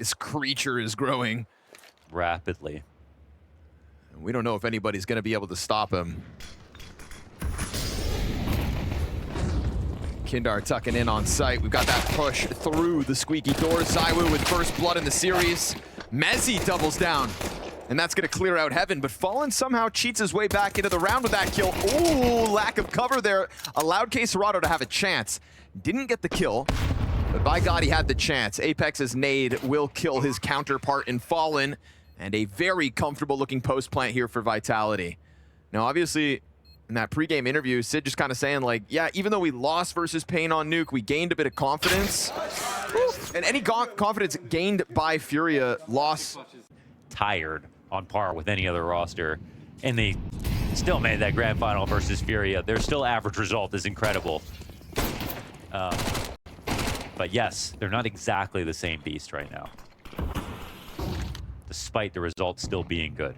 This creature is growing rapidly. We don't know if anybody's going to be able to stop him. Kindar tucking in on site. We've got that push through the squeaky door. ZywOo with first blood in the series. Mezzi doubles down, and that's going to clear out Heaven, but Fallen somehow cheats his way back into the round with that kill. Ooh, lack of cover there. Allowed Quesarado to have a chance. Didn't get the kill, but by God, he had the chance. Apex's nade will kill his counterpart in Fallen, and a very comfortable looking post plant here for Vitality. Now, obviously, in that pregame interview, Sid just kind of saying like, yeah, even though we lost versus Pain on Nuke, we gained a bit of confidence. And any confidence gained by FURIA loss. Tired on par with any other roster, and they still made that grand final versus FURIA. Their still average result is incredible. But yes, they're not exactly the same beast right now, despite the results still being good.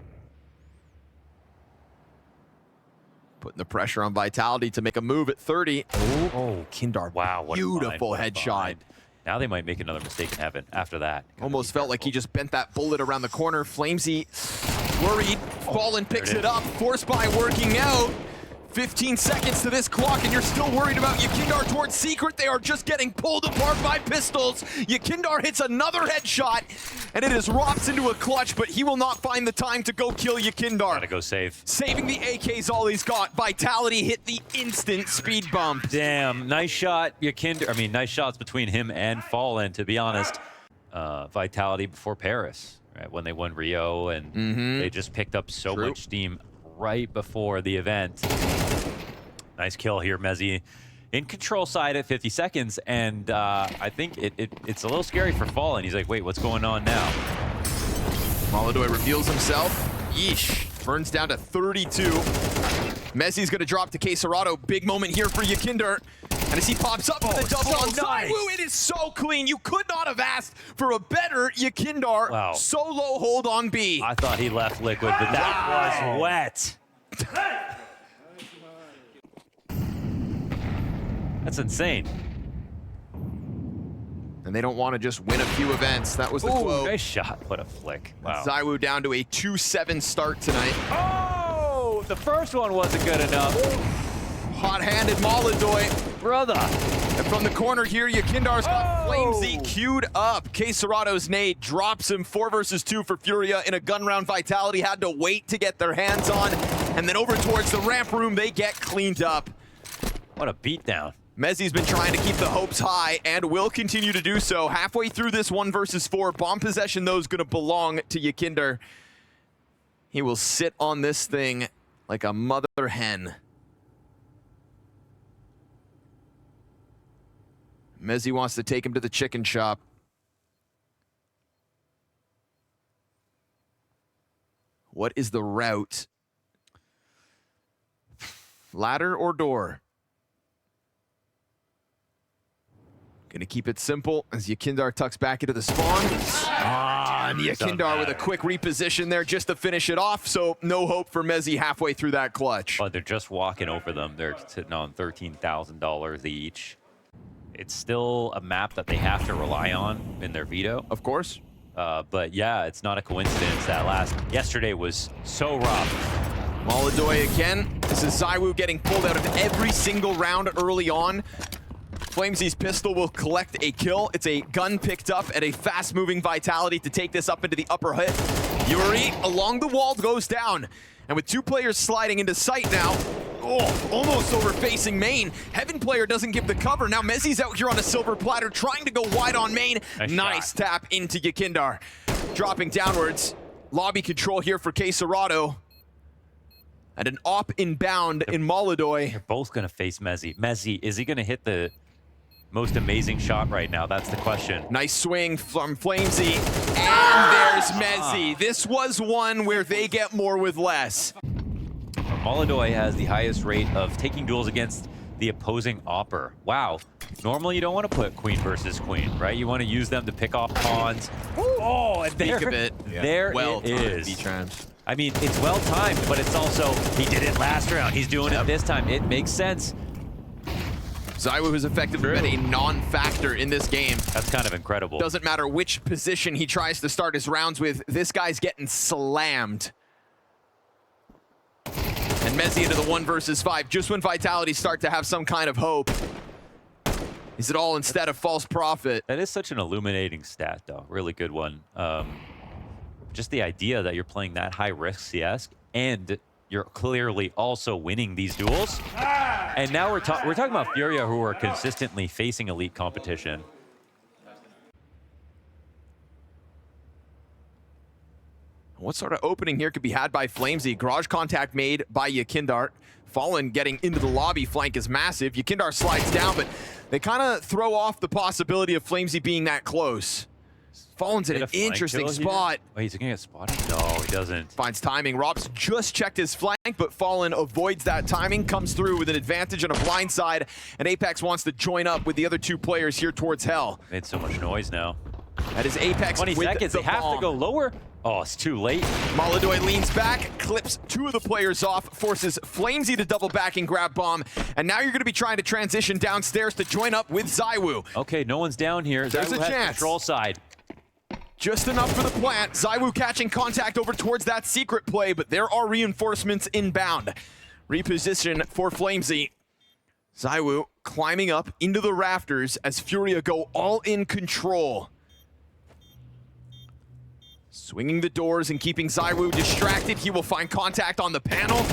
Putting the pressure on Vitality to make a move at 30. Oh, Kindar. Wow, what beautiful headshot. Now they might make another mistake in Heaven after that. Almost felt like he just bent that bullet around the corner. Flamesy worried. Fallen picks it up. Force buy working out. 15 seconds to this clock, and you're still worried about Yakindar towards Secret. They are just getting pulled apart by pistols. Yakindar hits another headshot, and it is Rops into a clutch, but he will not find the time to go kill Yakindar. Gotta go save. Saving the AK's all he's got. Vitality hit the instant speed bump. Damn, nice shot, Yakindar. I mean, nice shots between him and Fallen, to be honest. Vitality before Paris, right? When they won Rio, and they just picked up so much steam right before the event. Nice kill here, Mezzi. In control side at 50 seconds, and I think it's a little scary for Fallen. He's like, wait, what's going on now? Molidoy reveals himself. Yeesh. Burns down to 32. Mezzi's gonna drop to Quesarado. Big moment here for Yakindar. And as he pops up with a double on ZywOo, it is so clean. You could not have asked for a better Yakindar solo hold on B. I thought he left liquid, but that was wet. That's insane. And they don't want to just win a few events. That was the quote. Nice shot. What a flick. Wow. ZywOo down to a 2-7 start tonight. Oh, the first one wasn't good enough. Hot-handed Molidoy. Brother. And from the corner here, Yakindar's got Flamesy queued up. Quesarado's nade drops him 4 versus 2 for FURIA in a gun round. Vitality had to wait to get their hands on. And then over towards the ramp room, they get cleaned up. What a beatdown. Mezzi's been trying to keep the hopes high and will continue to do so. Halfway through this 1 versus 4, bomb possession, though, is going to belong to Yakindar. He will sit on this thing like a mother hen. Mezzi wants to take him to the chicken shop. What is the route? Ladder or door? Gonna keep it simple as Yakindar tucks back into the spawn. And Yakindar with a quick reposition there just to finish it off, so no hope for Mezzi halfway through that clutch. But they're just walking over them. They're sitting on $13,000 each. It's still a map that they have to rely on in their veto. Of course. But yeah, it's not a coincidence that yesterday was so rough. Molidoy again. This is ZywOo getting pulled out of every single round early on. Flamesy's pistol will collect a kill. It's a gun picked up at a fast-moving Vitality to take this up into the upper hit. Yuri along the wall goes down. And with 2 players sliding into sight now, almost over facing main. Heaven player doesn't give the cover. Now Mezzi's out here on a silver platter trying to go wide on main. Nice tap into Yakindar. Dropping downwards. Lobby control here for Quesarado. And an op inbound in Molidoy. They're both going to face Mezzi. Mezzi, is he going to hit the most amazing shot right now? That's the question. Nice swing from Flamesy. And there's Mezzi. This was one where they get more with less. Molidoy has the highest rate of taking duels against the opposing opper. Wow. Normally you don't want to put queen versus queen, right? You want to use them to pick off pawns. Oh, and there it is. I mean, it's well timed, but it's also, he did it last round. He's doing it this time. It makes sense. ZywOo has effectively been a non-factor in this game. That's kind of incredible. Doesn't matter which position he tries to start his rounds with, this guy's getting slammed. And Mezzi into the 1 versus 5. Just when Vitality start to have some kind of hope, is it all instead of false prophet? That is such an illuminating stat, though. Really good one. Just the idea that you're playing that high risk CS and you're clearly also winning these duels. And now we're talking about FURIA, who are consistently facing elite competition. What sort of opening here could be had by Flamesy? Garage contact made by Yakindar. Fallen getting into the lobby. Flank is massive. Yakindar slides down, but they kind of throw off the possibility of Flamesy being that close. Fallen's in an interesting spot. Oh, he's gonna get spotted? No, he doesn't. Finds timing. Rob's just checked his flank, but Fallen avoids that timing, comes through with an advantage and a blind side, and Apex wants to join up with the other 2 players here towards Hell. Made so much noise now. That is Apex 20 with seconds, the they have bomb. to go lower. Oh, it's too late. Molidoy leans back, clips 2 of the players off, forces Flamesy to double back and grab bomb, and now you're gonna be trying to transition downstairs to join up with ZywOo. Okay, no one's down here. There's ZywOo a has chance. Control side. Just enough for the plant. ZywOo catching contact over towards that secret play, but there are reinforcements inbound. Reposition for Flamesy. ZywOo climbing up into the rafters as FURIA go all in control. Swinging the doors and keeping ZywOo distracted. He will find contact on the panel.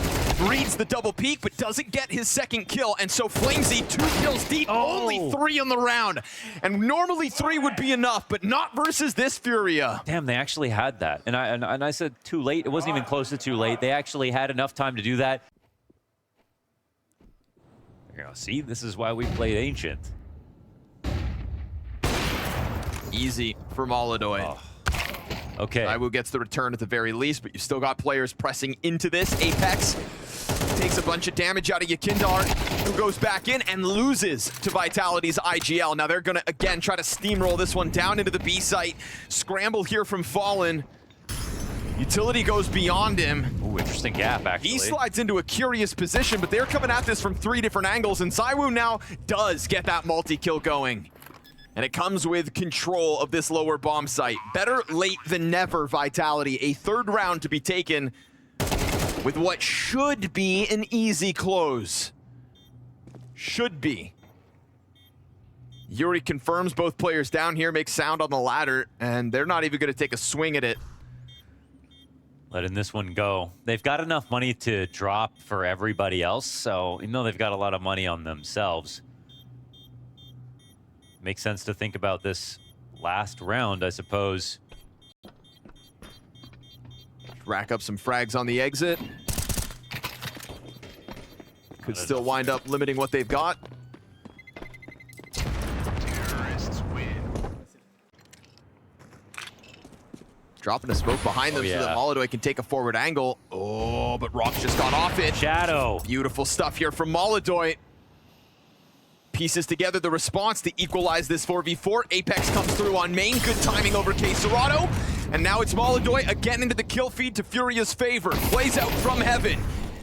Reads the double peek, but doesn't get his second kill. And so Flamesy 2 kills deep, only 3 on the round. And normally 3 would be enough, but not versus this FURIA. Damn, they actually had that. And I said too late. It wasn't even close to too late. They actually had enough time to do that. You know, see, this is why we played Ancient. Easy for Molidoy. Oh. Okay. ZywOo gets the return at the very least, but you still got players pressing into this. Apex takes a bunch of damage out of Yakindar, who goes back in and loses to Vitality's IGL. Now they're gonna, again, try to steamroll this one down into the B site. Scramble here from Fallen. Utility goes beyond him. Ooh, interesting gap, actually. He slides into a curious position, but they're coming at this from 3 different angles, and ZywOo now does get that multi-kill going. And it comes with control of this lower bomb site. Better late than never, Vitality. A 3rd round to be taken with what should be an easy close. Should be. Yuri confirms both players down here, makes sound on the ladder, and they're not even going to take a swing at it. Letting this one go. They've got enough money to drop for everybody else, so even though they've got a lot of money on themselves, makes sense to think about this last round, I suppose. Rack up some frags on the exit. Could still wind up limiting what they've got. Terrorists win. Dropping a smoke behind them so that Molidoy can take a forward angle. Oh, but Rock's just got off it. Shadow. Beautiful stuff here from Molidoy. Pieces together the response to equalize this 4v4. Apex comes through on main. Good timing over K-Serato. And now it's Molidoy again into the kill feed to FURIA's favor. Plays out from heaven.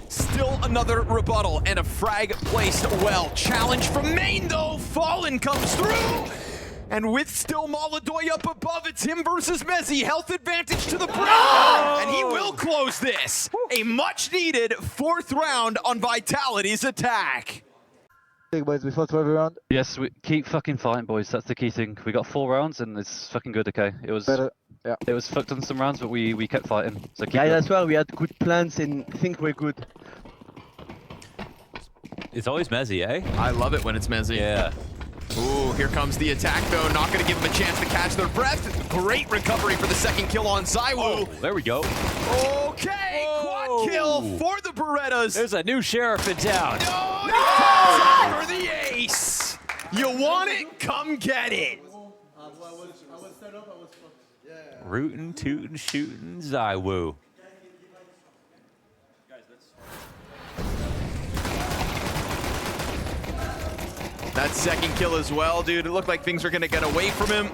Still another rebuttal and a frag placed well. Challenge from main though. Fallen comes through. And with still Molidoy up above, it's him versus Mezzi. Health advantage to the brand. And he will close this. A much needed 4th round on Vitality's attack. Boys, we fought for every round. Yes, we keep fucking fighting, boys. That's the key thing. We got 4 rounds and it's fucking good. Okay, it was Better. Yeah. It was fucked on some rounds, but we kept fighting. So keep Yeah, it up. that's well. We had good plans and I think we're good. It's always Mezzi, eh? I love it when it's Mezzi. Yeah. Ooh, here comes the attack though. Not gonna give him a chance to catch their breath. Great recovery for the 2nd kill on ZywOo. There we go. Okay, quad kill for the Berettas. There's a new sheriff in town. No! For the ace. You want it? Come get it. Rootin', tootin', shootin', ZywOo. That 2nd kill as well, dude. It looked like things were gonna get away from him.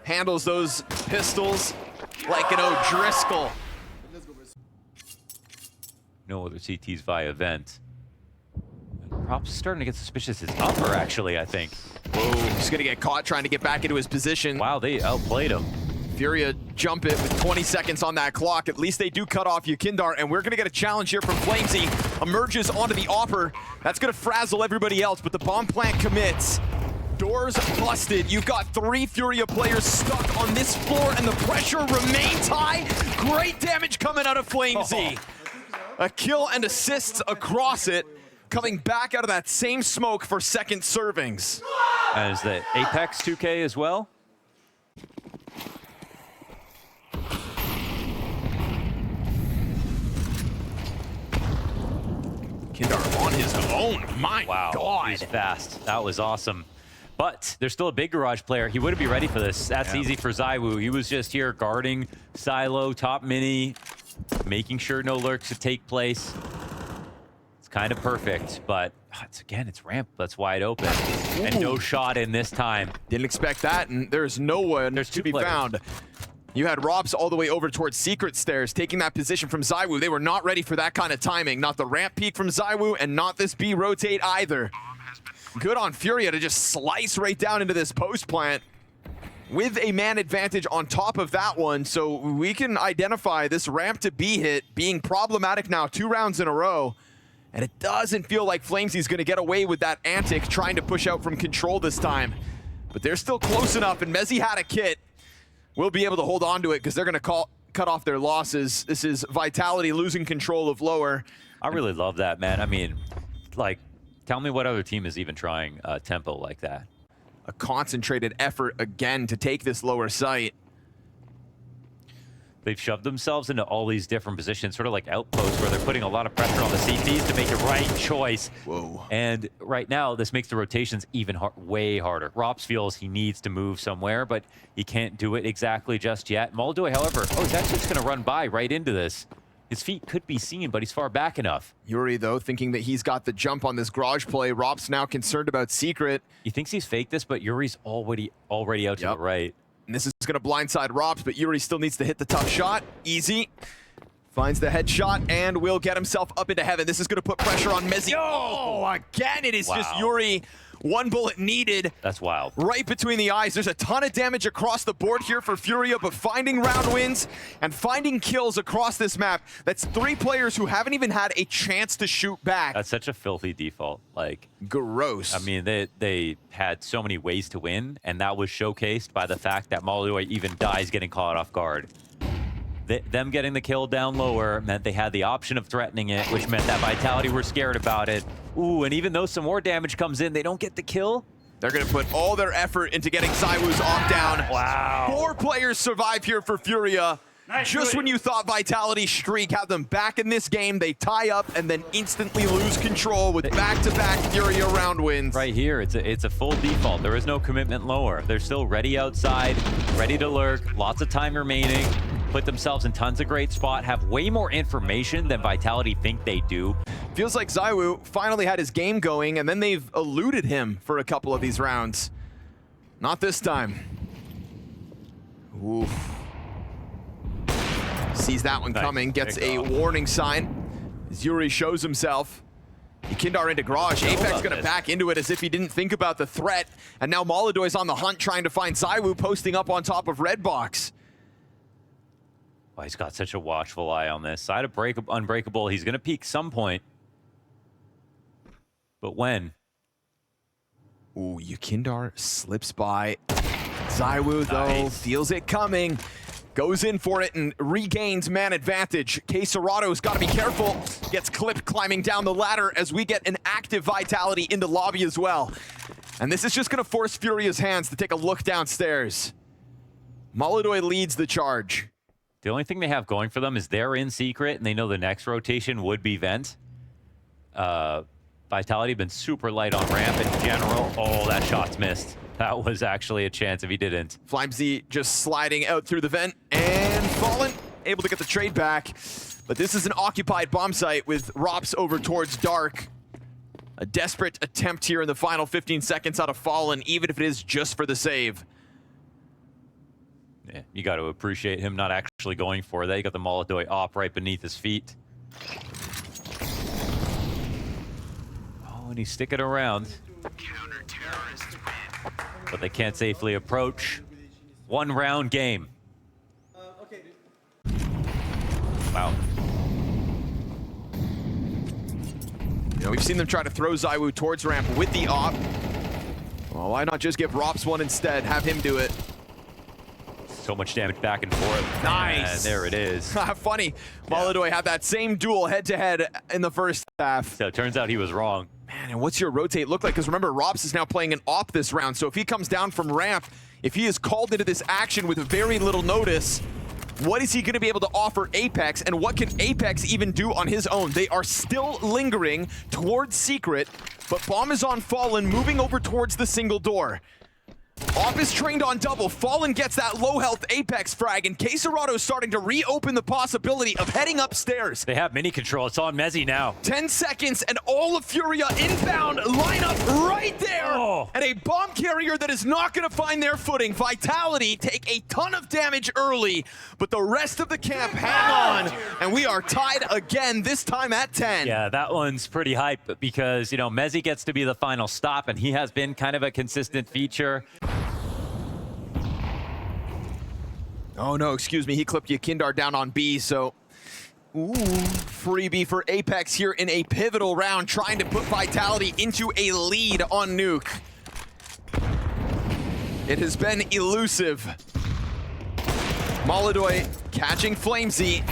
Handles those pistols like an O'Driscoll. No other CTs via vent. Rops is starting to get suspicious. It's upper, actually, I think. Whoa, he's gonna get caught trying to get back into his position. Wow, they outplayed him. FURIA jump it with 20 seconds on that clock. At least they do cut off Yakindar, and we're gonna get a challenge here from Flamesy. Emerges onto the Opper. That's gonna frazzle everybody else, but the bomb plant commits. Doors busted. You've got 3 FURIA players stuck on this floor, and the pressure remains high. Great damage coming out of Flamesy. A kill and assists across it, coming back out of that same smoke for second servings. As the Apex 2K as well. Kindar on his own. My Wow, God. he's fast. That was awesome. But there's still a big garage player. He wouldn't be ready for this. That's easy for ZywOo. He was just here guarding Silo, top mini, making sure no lurks could take place. It's kind of perfect, but it's ramp that's wide open. Ooh. And no shot in this time. Didn't expect that, and there's no one There's to 2 be players. found. You had Robs all the way over towards Secret Stairs, taking that position from ZywOo. They were not ready for that kind of timing. Not the ramp peak from ZywOo, and not this B rotate either. Good on FURIA to just slice right down into this post plant with a man advantage on top of that one. So we can identify this ramp to B hit being problematic now 2 rounds in a row. And it doesn't feel like Flamesy's gonna get away with that antic trying to push out from control this time. But they're still close enough, and Mezzy had a kit. We'll be able to hold on to it because they're gonna cut off their losses. This is Vitality losing control of lower. I really love that, man. I mean, like, tell me what other team is even trying tempo like that. A concentrated effort again to take this lower site. They've shoved themselves into all these different positions, sort of like outposts, where they're putting a lot of pressure on the CTs to make a right choice. Whoa. And right now, this makes the rotations even way harder. Rops feels he needs to move somewhere, but he can't do it exactly just yet. Moldoy, however, he's actually just going to run by right into this. His feet could be seen, but he's far back enough. Yuri, though, thinking that he's got the jump on this garage play. Rop's now concerned about Secret. He thinks he's faked this, but Yuri's already out to the right. And this is going to blindside Rops, but Yuri still needs to hit the tough shot. Easy. Finds the headshot and will get himself up into heaven. This is going to put pressure on Mezzy. Oh, again, it is just Yuri. 1 bullet needed. That's wild. Right between the eyes. There's a ton of damage across the board here for FURIA, but finding round wins and finding kills across this map. That's 3 players who haven't even had a chance to shoot back. That's such a filthy default. Like, gross. I mean, they had so many ways to win, and that was showcased by the fact that Moldoy even dies getting caught off guard. Them getting the kill down lower meant they had the option of threatening it, which meant that Vitality were scared about it. Ooh, and even though some more damage comes in, they don't get the kill. They're going to put all their effort into getting ZywOo's off down. Wow. 4 players survive here for FURIA. Just when you thought Vitality's streak had them back in this game, they tie up and then instantly lose control with back-to-back FURIA round wins. Right here, it's a full default. There is no commitment lower. They're still ready outside, ready to lurk, lots of time remaining, put themselves in tons of great spot, have way more information than Vitality think they do. Feels like ZywOo finally had his game going, and then they've eluded him for a couple of these rounds. Not this time. Oof. Sees that one coming, gets a warning sign as Yuri shows himself. Yakindar into garage. Apex gonna back into it as if he didn't think about the threat. And now Moldoy's on the hunt trying to find ZywOo posting up on top of Redbox. Oh, he's got such a watchful eye on this. Side of Unbreakable, he's gonna peek some point. But when? Ooh, Yakindar slips by. ZywOo, though, feels it coming. Goes in for it and regains man advantage. K-Serato's got to be careful. Gets clipped climbing down the ladder as we get an active Vitality in the lobby as well. And this is just going to force FURIA's hands to take a look downstairs. Moldoy leads the charge. The only thing they have going for them is they're in secret and they know the next rotation would be vent. Vitality been super light on ramp in general. Oh, that shot's missed. That was actually a chance if he didn't. Flimesy just sliding out through the vent and Fallen able to get the trade back. But this is an occupied bomb site with Rops over towards Dark. A desperate attempt here in the final 15 seconds out of Fallen, even if it is just for the save. Yeah, you got to appreciate him not actually going for that. You got the Moldoy op right beneath his feet. Oh, and he's sticking around. But they can't safely approach. 1 round game. Wow. You know, we've seen them try to throw ZywOo towards ramp with the op. Well, why not just give Rops one instead? Have him do it. So much damage back and forth. Nice. And there it is. Funny. Molodoi had that same duel head-to-head in the first half. So it turns out he was wrong. Man, and what's your rotate look like? Because remember, Rops is now playing an op this round, so if he comes down from ramp, if he is called into this action with very little notice, what is he going to be able to offer Apex, and what can Apex even do on his own? They are still lingering towards Secret, but Bomb is on Fallen, moving over towards the single door. Op is trained on double. Fallen gets that low health Apex frag, and Quesarado is starting to reopen the possibility of heading upstairs. They have mini control. It's on Mezzi now. 10 seconds and all of Furia inbound lineup right there. Oh. And a bomb carrier that is not going to find their footing. Vitality take a ton of damage early, but the rest of the camp hang on, and we are tied again, this time at 10. Yeah, that one's pretty hype because, you know, Mezzi gets to be the final stop, and he has been kind of a consistent feature. Oh no, excuse me, he clipped Yakindar down on B, so... Ooh, freebie for Apex here in a pivotal round, trying to put Vitality into a lead on Nuke. It has been elusive. Molodoi catching Flamesy,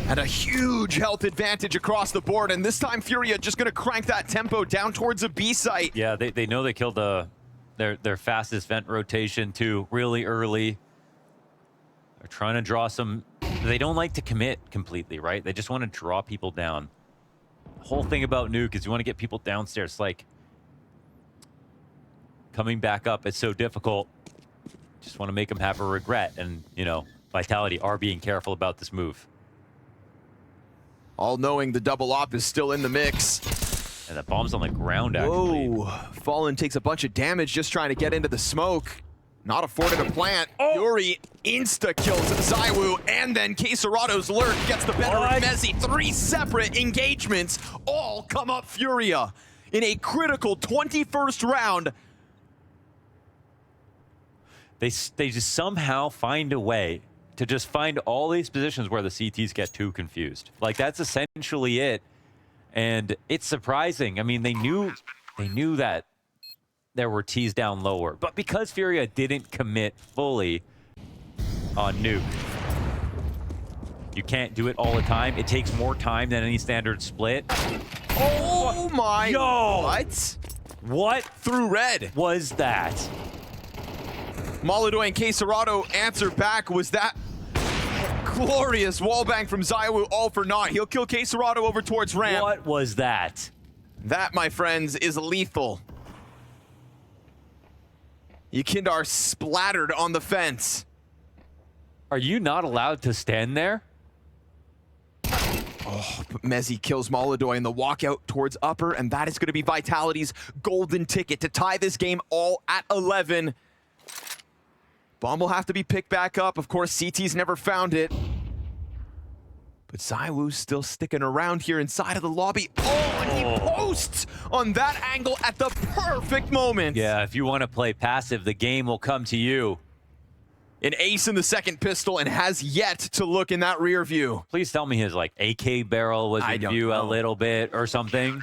and a huge health advantage across the board, and this time Furia just gonna crank that tempo down towards a B site. Yeah, they know they killed their fastest vent rotation too really early. They're trying to draw some... They don't like to commit completely, right? They just want to draw people down. The whole thing about Nuke is you want to get people downstairs. Like, coming back up, it's so difficult. Just want to make them have a regret. And, you know, Vitality are being careful about this move. All knowing the double op is still in the mix. And that bomb's on the ground, actually. Whoa, Fallen takes a bunch of damage just trying to get into the smoke. Not afforded a plant. Oh. Yuri insta-kills ZywOo, and then Quesarado's lurk gets the better of Mezzi. 3 separate engagements all come up Furia in a critical 21st round. They just somehow find a way to just find all these positions where the CTs get too confused. Like, that's essentially it. And it's surprising. I mean, they knew that there were T's down lower, but because Furia didn't commit fully on Nuke, you can't do it all the time. It takes more time than any standard split. Oh my! Yo! What Through red was that? Molodoi and Quesarado answer back. Was that glorious wallbang from ZywOo all for naught? He'll kill Quesarado over towards ramp. What was that? That, my friends, is lethal. Yakindar splattered on the fence. Are you not allowed to stand there? Oh, but Mezzi kills Molodoi in the walkout towards upper, and that is going to be Vitality's golden ticket to tie this game all at 11. Bomb will have to be picked back up. Of course, CT's never found it. But ZywOo's still sticking around here inside of the lobby. Oh, and he posts on that angle at the perfect moment. Yeah, if you want to play passive, the game will come to you. An ace in the second pistol and has yet to look in that rear view. Please tell me his, like, AK barrel was in view a little bit or something.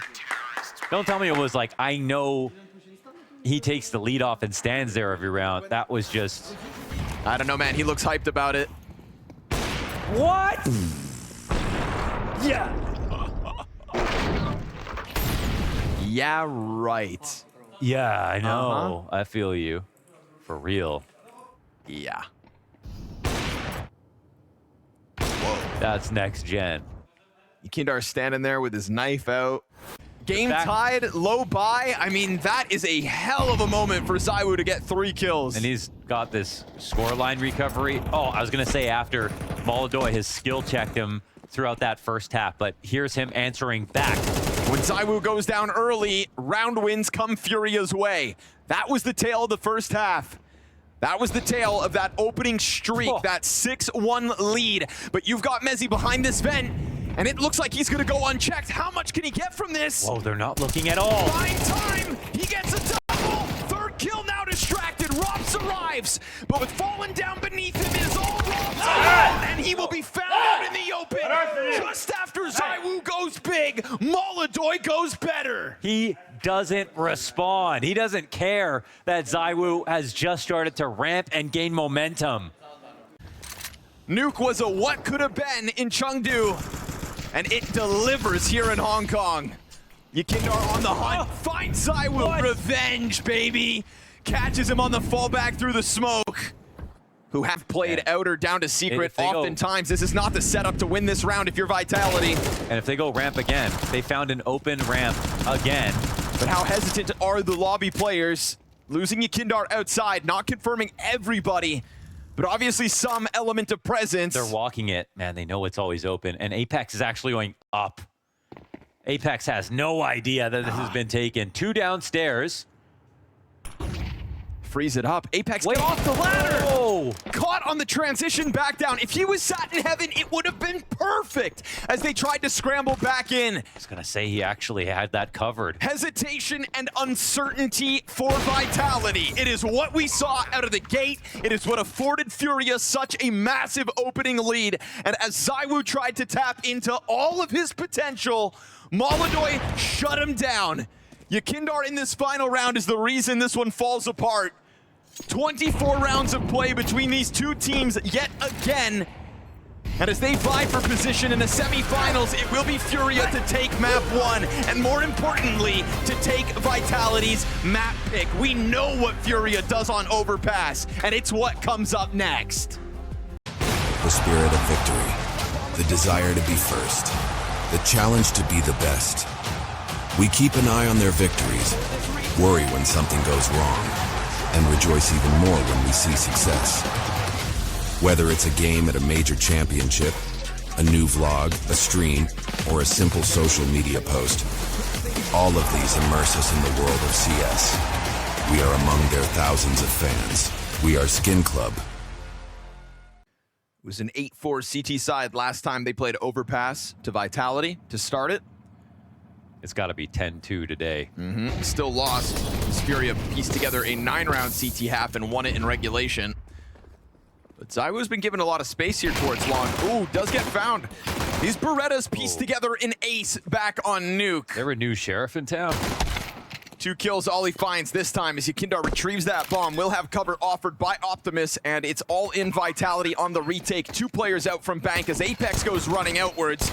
Don't tell me it was like, I know he takes the lead off and stands there every round. That was just... I don't know, man. He looks hyped about it. What? Yeah. Yeah, right. Yeah, I know. I feel you. For real. Yeah. That's next gen. Yakindar standing there with his knife out. Game tied, low buy. I mean, that is a hell of a moment for ZywOo to get 3 kills. And he's got this scoreline recovery. Oh, I was going to say after Molodoi has skill checked him throughout that first half, but here's him answering back. When ZywOo goes down early, round wins come Furia's way. That was the tale of the first half. That was the tale of that opening streak, that 6-1 lead. But you've got Mezzi behind this vent. And it looks like he's gonna go unchecked. How much can he get from this? Whoa, they're not looking at all. Buying time, he gets a double. Third kill now distracted. Robs arrives, but with Fallen down beneath him, it is all Robs alone, and he will be found out in the open. Just after ZywOo goes big, Molodoy goes better. He doesn't respond. He doesn't care that ZywOo has just started to ramp and gain momentum. Nuke was a what could have been in Chengdu, and it delivers here in Hong Kong. Yekindar on the hunt, finds ZywOo. Revenge, baby. Catches him on the fallback through the smoke. Who have played outer down to secret. Oftentimes, this is not the setup to win this round if you're Vitality. And if they go ramp again, they found an open ramp again. But how hesitant are the lobby players? Losing Yekindar outside, not confirming everybody, but obviously some element of presence. They're walking it. Man, they know it's always open. And Apex is actually going up. Apex has no idea that this has been taken. 2 downstairs. Freeze it up. Apex get off the ladder. Oh. Caught on the transition back down. If he was sat in heaven, it would have been perfect as they tried to scramble back in. I was going to say he actually had that covered. Hesitation and uncertainty for Vitality. It is what we saw out of the gate. It is what afforded FURIA such a massive opening lead. And as ZywOo tried to tap into all of his potential, Molodoy shut him down. Yekindar in this final round is the reason this one falls apart. 24 rounds of play between these two teams yet again. And as they vie for position in the semifinals, it will be FURIA to take map 1, and more importantly, to take Vitality's map pick. We know what FURIA does on Overpass, and it's what comes up next. The spirit of victory, the desire to be first, the challenge to be the best. We keep an eye on their victories, worry when something goes wrong, and rejoice even more when we see success. Whether it's a game at a major championship, a new vlog, a stream, or a simple social media post, all of these immerse us in the world of CS. We are among their thousands of fans. We are Skin Club. It was an 8-4 CT side last time they played Overpass to Vitality to start it. It's got to be 10-2 today. Still lost. FURIA pieced together a 9-round CT half and won it in regulation. But ZywOo's been given a lot of space here towards long. Ooh, does get found. These Berettas pieced together an ace back on Nuke. They're a new sheriff in town. 2 kills, all he finds this time as Yekindar retrieves that bomb. Will have cover offered by Optimus, and it's all in Vitality on the retake. 2 players out from Bank as Apex goes running outwards.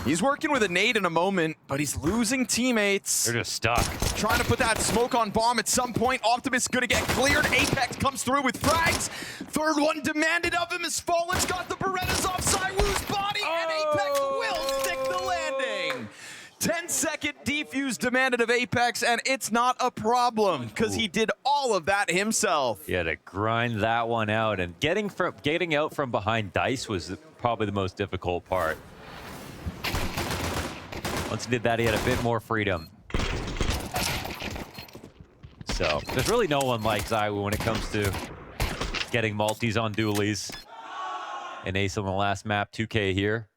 He's working with a nade in a moment, but he's losing teammates. They're just stuck. Trying to put that smoke on bomb at some point. Optimus gonna get cleared. Apex comes through with frags. Third one demanded of him as Fallen's got the Berettas off ZywOo's body, and Apex will stick the landing. 10-second defuse demanded of Apex, and it's not a problem because he did all of that himself. He had to grind that one out, and getting out from behind Dice was probably the most difficult part. Once he did that, he had a bit more freedom. So there's really no one like ZywOo when it comes to getting multis on dualies. An ace on the last map, 2K here.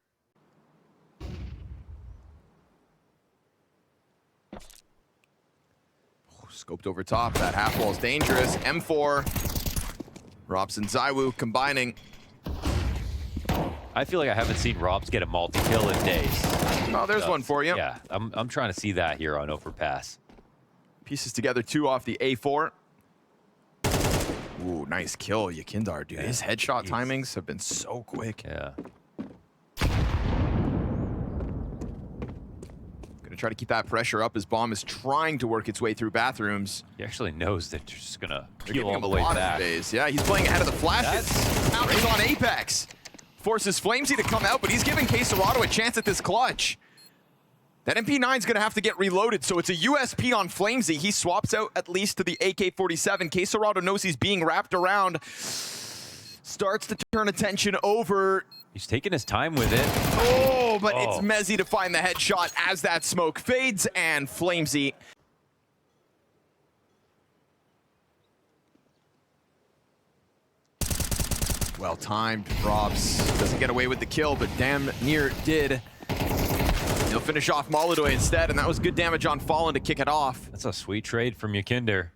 Scoped over top. That half wall is dangerous. M4. Robson, ZywOo combining. I feel like I haven't seen Robs get a multi-kill in days. Oh, there's one for you. Yeah, I'm trying to see that here on Overpass. Pieces together 2 off the A4. Ooh, nice kill, Yekindar, dude. His headshot timings have been so quick. Yeah. Gonna try to keep that pressure up as bomb is trying to work its way through bathrooms. He actually knows that you're just gonna They're peel giving all him the a way lot back. of space. Yeah, he's playing ahead of the flashes. Counters on Apex. Forces Flamesy to come out, but he's giving K-Serrado a chance at this clutch. That MP9's gonna have to get reloaded, so it's a USP on Flamesy. He swaps out at least to the AK-47. K-Serrado knows he's being wrapped around. Starts to turn attention over. He's taking his time with it. Oh, but it's Mezzy to find the headshot as that smoke fades, and Flamesy. Well timed. Robs doesn't get away with the kill, but damn near did. He'll finish off Molodoy instead, and that was good damage on Fallen to kick it off. That's a sweet trade from Yakinder.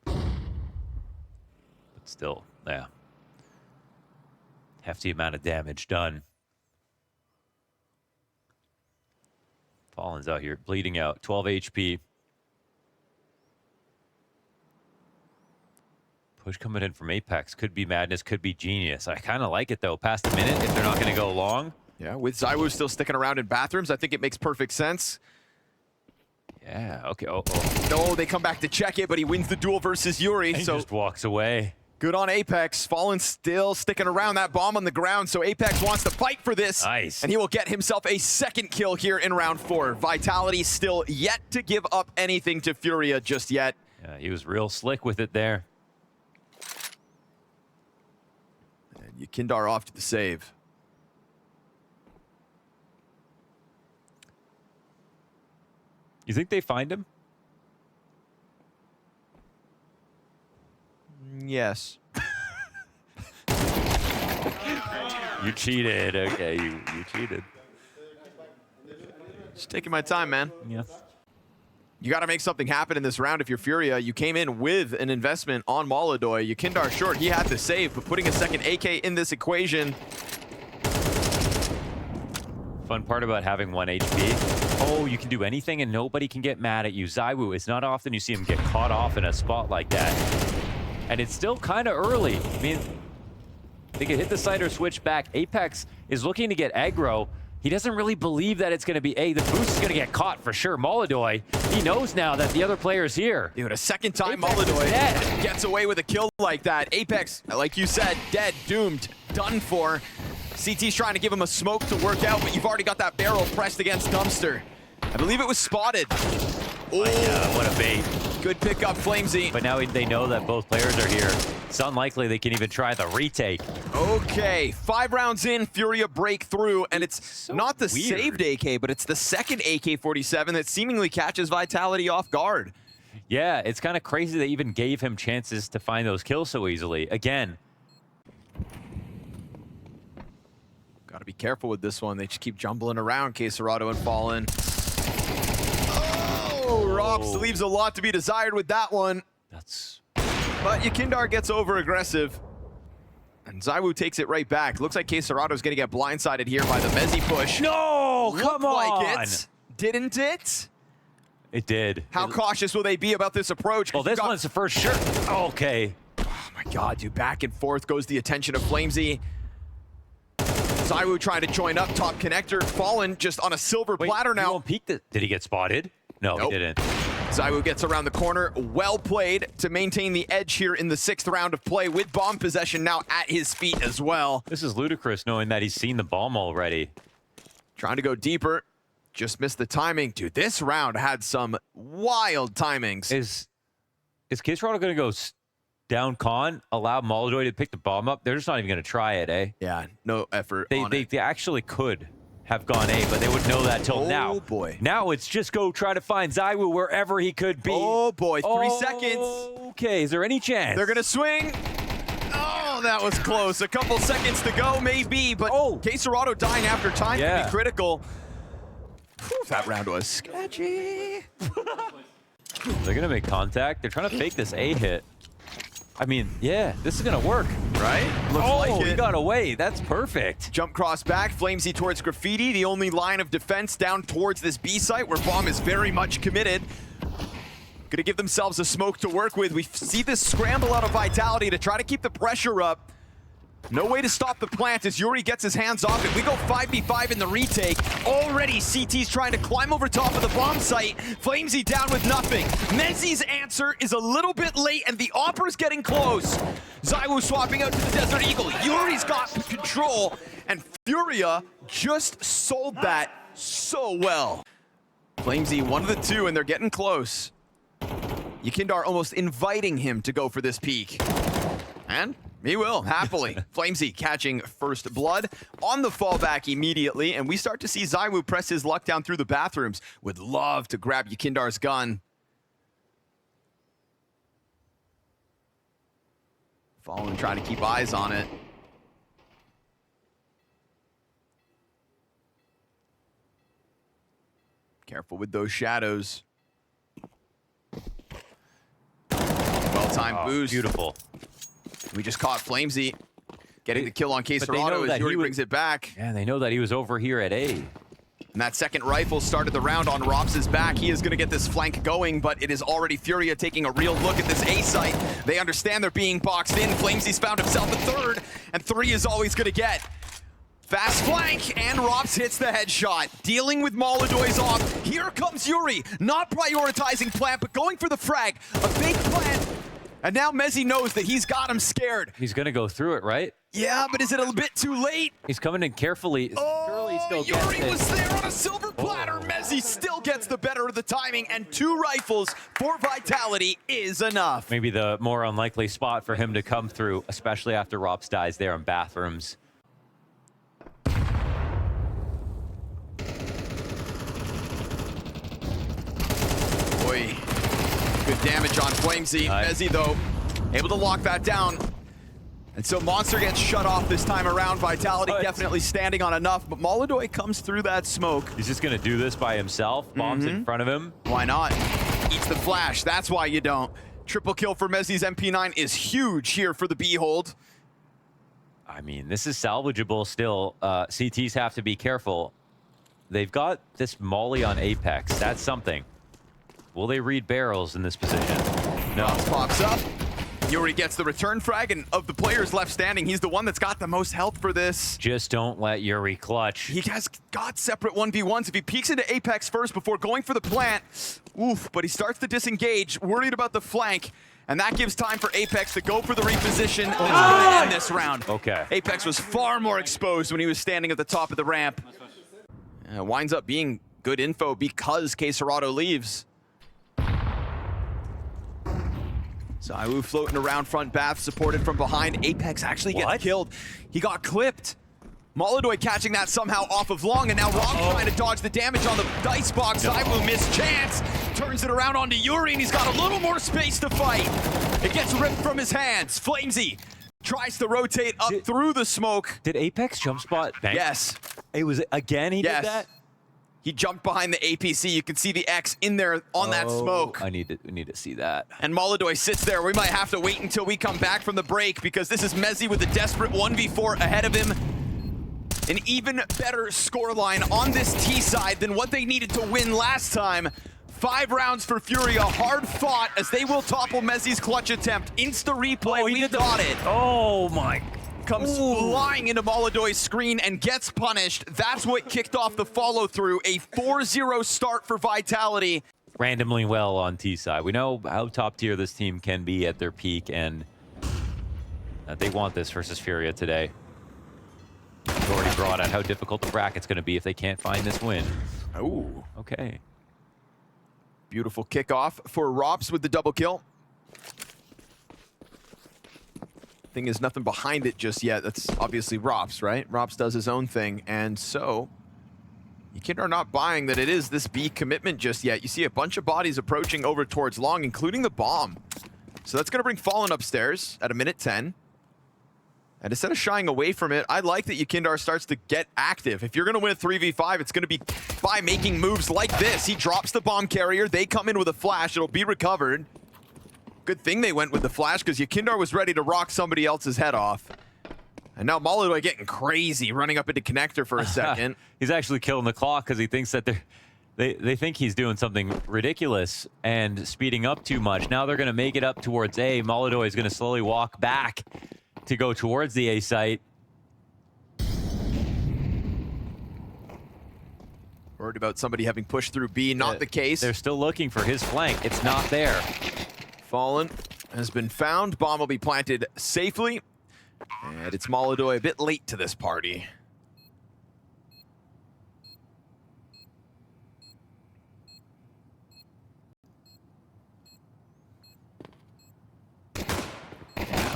But still, yeah. Hefty amount of damage done. Fallen's out here bleeding out, 12 HP. Push coming in from Apex. Could be madness, could be genius. I kind of like it though. Past a minute, if they're not going to go long. Yeah, with ZywOo still sticking around in bathrooms, I think it makes perfect sense. Yeah, okay. Oh. No, they come back to check it, but he wins the duel versus Yuri. He So just walks away. good on Apex. Fallen still sticking around, that bomb on the ground, so Apex wants to fight for this. Nice. And he will get himself a second kill here in round 4. Vitality still yet to give up anything to Furia just yet. Yeah, he was real slick with it there. And Yakindar off to the save. You think they find him? Yes. You cheated. Okay, you cheated. Just taking my time, man. Yeah. You got to make something happen in this round if you're Furia. You came in with an investment on Molodoy. Yakindar short, he had to save, but putting a second AK in this equation. Fun part about having 1 HP. Oh, you can do anything and nobody can get mad at you. ZywOo, it's not often you see him get caught off in a spot like that. And it's still kind of early. I mean, they could hit the side or switch back. Apex is looking to get aggro. He doesn't really believe that it's going to be, the boost is going to get caught for sure. Molodoy, he knows now that the other player's here. Dude, a second time Apex is Molodoy dead. gets away with a kill like that. Apex, like you said, dead, doomed, done for. CT's trying to give him a smoke to work out, but you've already got that barrel pressed against Dumpster. I believe it was spotted. Oh, Yeah, what a bait. good pick up, Flamesy. But now they know that both players are here. It's unlikely they can even try the retake. Okay, 5 rounds in, Furia break through, and it's so not the weird. saved AK, but it's the second AK-47 that seemingly catches Vitality off guard. Yeah, it's kind of crazy they even gave him chances to find those kills so easily. Again, Got to be careful with this one. They just keep jumbling around, Caserado and Fallen. Oh, Rops leaves a lot to be desired with that one. that's... But Yakindar gets over aggressive. And ZywOo takes it right back. Looks like Caserado's going to get blindsided here by the Mezzi push. No, Looked come on! like it. Didn't it? It did. How cautious will they be about this approach? Well, this one's the first sure. Okay. Oh my god, dude. Back and forth goes the attention of Flamesy. ZywOo trying to join up, top connector. Fallen just on a silver platter He now. won't peek did he get spotted? No, Nope. he didn't. ZywOo gets around the corner. Well played to maintain the edge here in the 6th round of play with bomb possession now at his feet as well. This is ludicrous knowing that he's seen the bomb already. Trying to go deeper. Just missed the timing. Dude, this round had some wild timings. Is Caserado going to go down con, allow Molodoy to pick the bomb up? They're just not even going to try it, eh? Yeah, no effort on it. They actually could have gone A, but they wouldn't know that till now. Oh, boy. Now it's just go try to find ZywOo wherever he could be. Oh, boy. 3 seconds. Okay, is there any chance? They're going to swing. Oh, that was close. A couple seconds to go, maybe, but Caserado dying after time can be critical. Whew, that round was sketchy. They're going to make contact. They're trying to fake this A hit. I mean, yeah, this is going to work. Right? Looks like it. He got away. That's perfect. Jump cross back, Flamesy towards Graffiti, the only line of defense down towards this B site where Bomb is very much committed. Gonna give themselves a smoke to work with. We see this scramble out of Vitality to try to keep the pressure up. No way to stop the plant as Yuri gets his hands off it. We go 5v5 in the retake. Already CT's trying to climb over top of the bomb site. Flamesy down with nothing. Mezzi's answer is a little bit late and the Opera's getting close. ZywOo swapping out to the Desert Eagle. Yuri's got control and Furia just sold that so well. Flamesy, one of the two, and they're getting close. Yakindar almost inviting him to go for this peak. And he will, happily. Flamesy catching first blood on the fallback immediately, and we start to see ZywOo press his luck down through the bathrooms. Would love to grab Yakindar's gun. Fallen trying to keep eyes on it. Careful with those shadows. Well-timed boost. Beautiful. We just caught Flamesy getting the kill on But they know Caserado as that Yuri he was- brings it back. Yeah, they know that he was over here at A. And that second rifle started the round on Rops' back. He is going to get this flank going, but it is already Furia taking a real look at this A site. They understand they're being boxed in. Flamesy's found himself a third, and 3 is all he's going to get. Fast flank, and Rops hits the headshot. Dealing with Molodoy's off. Here comes Yuri, not prioritizing plant, but going for the frag. A fake plant, and now Mezzi knows that he's got him scared. He's going to go through it, right? Yeah, but is it a bit too late? He's coming in carefully. Surely still gets Yuri it. was there on a silver platter. Mezzi still gets the better of the timing, and 2 rifles for Vitality is enough. Maybe the more unlikely spot for him to come through, especially after Rops dies there in bathrooms. Boy, good damage on Flamesy. Nice. Mezzi, though, able to lock that down. And so Monster gets shut off this time around. Vitality definitely standing on enough, but Molodoy comes through that smoke. He's just going to do this by himself. Bombs in front of him. Why not? Eats the flash. That's why you don't. Triple kill for Mezzi's MP9 is huge here for the B-hold. I mean, this is salvageable still. CTs have to be careful. They've got this molly on Apex. That's something. Will they read barrels in this position? No. Rops pops up. Yuri gets the return frag, and of the players left standing, he's the one that's got the most health for this. Just don't let Yuri clutch. He has got separate 1v1s. If he peeks into Apex first before going for the plant, oof, but he starts to disengage, worried about the flank, and that gives time for Apex to go for the reposition. That's going to end this round. Okay. Apex was far more exposed when he was standing at the top of the ramp. Winds up being good info because Caserado leaves. Zaiwu floating around front bath, supported from behind. Apex actually gets killed. He got clipped. Molodoy catching that somehow off of Long, and now Rom trying to dodge the damage on the dice box. Zaiwu missed chance, turns it around onto Yuri, and he's got a little more space to fight. It gets ripped from his hands. Flamesy tries to rotate up through the smoke. Did Apex jump spot bank? Yes. It was again he did that? He jumped behind the APC. You can see the X in there on that smoke. We need to see that. And Molodoy sits there. We might have to wait until we come back from the break because this is Mezzi with a desperate 1v4 ahead of him. An even better scoreline on this T side than what they needed to win last time. 5 rounds for FURIA, hard fought as they will topple Mezzi's clutch attempt. Insta replay, we got it. Oh my. Comes flying into Molodoy's screen and gets punished. That's what kicked off the follow-through. A 4-0 start for Vitality. Randomly well on T side. We know how top tier this team can be at their peak, and they want this versus FURIA today. We've already brought out how difficult the bracket's going to be if they can't find this win. Oh, Okay. beautiful kickoff for Rops with the double kill. Thing is, nothing behind it just yet. That's obviously Rops, right? Rops does his own thing, and so you are not buying that it is this B commitment just yet. You see a bunch of bodies approaching over towards Long, including the bomb. So that's going to bring Fallen upstairs at a minute 10. And instead of shying away from it, I like that Yukindar starts to get active. If you're going to win a 3v5, it's going to be by making moves like this. He drops the bomb carrier. They come in with a flash. It'll be recovered. Good thing they went with the flash because Yukindar was ready to rock somebody else's head off. And now Molodoy getting crazy, running up into connector for a second. He's actually killing the clock because he thinks that they think he's doing something ridiculous and speeding up too much. Now they're going to make it up towards A. Molodoy is going to slowly walk back to go towards the A site. Worried about somebody having pushed through B, not the case. They're still looking for his flank. It's not there. Fallen has been found. Bomb will be planted safely. And it's Molodoy a bit late to this party.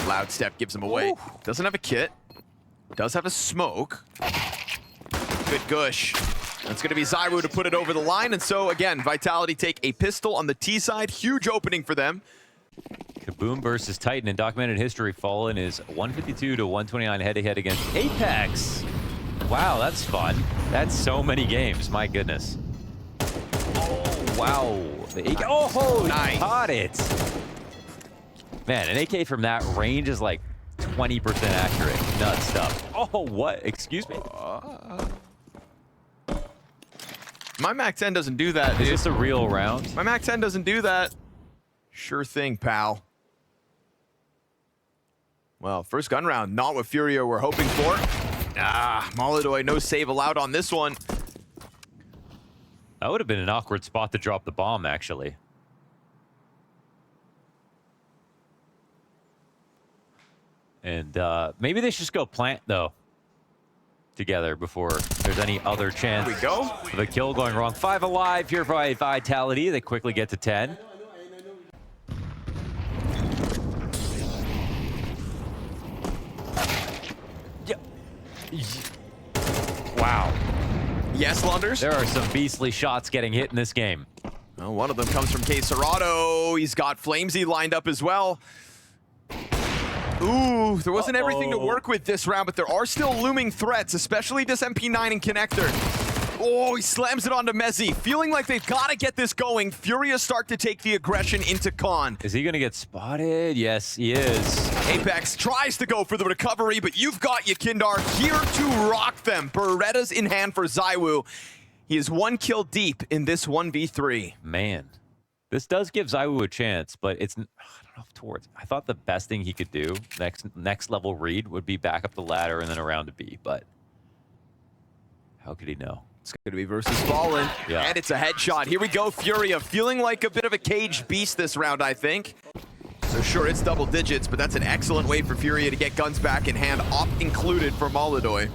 Loud step gives him away. Ooh. Doesn't have a kit. Does have a smoke. Good gush. That's going to be Zaiwu to put it over the line. And so, again, Vitality take a pistol on the T side. Huge opening for them. Kaboom versus Titan. In documented history, Fallen is 152 to 129 head-to-head against Apex. Wow, that's fun. That's so many games. My goodness. wow. The AK, oh, Nice. caught it. Man, an AK from that range is like 20% accurate. Nuts stuff. Oh, what? Excuse me? My MAC-10 doesn't do that, Is dude. this a real round? My MAC-10 doesn't do that. Sure thing, pal. Well, first gun round, not what FURIA were hoping for. Molidoy, no save allowed on this one. That would have been an awkward spot to drop the bomb, actually. And maybe they should just go plant, though, together before there's any other chance Here we go. of a kill going wrong. 5 alive here by Vitality. They quickly get to 10. Wow. Yes, Lunders. There are some beastly shots getting hit in this game. Well, one of them comes from Serato. He's got Flamesy lined up as well. Ooh, there wasn't everything to work with this round, but there are still looming threats, especially this MP9 and connector. Oh, he slams it onto Mezzi. Feeling like they've got to get this going. FURIA start to take the aggression into Con. Is he going to get spotted? Yes, he is. Apex tries to go for the recovery, but you've got Yakindar here to rock them. Beretta's in hand for ZywOo. He is 1 kill deep in this 1v3. Man, this does give ZywOo a chance, but it's, I don't know if towards. I thought the best thing he could do, next level read, would be back up the ladder and then around to B, but how could he know? It's going to be versus Fallen, Yeah. and it's a headshot. Here we go, FURIA, feeling like a bit of a caged beast this round, I think. So sure, it's double digits, but that's an excellent way for FURIA to get guns back in hand, op included for Molidoy.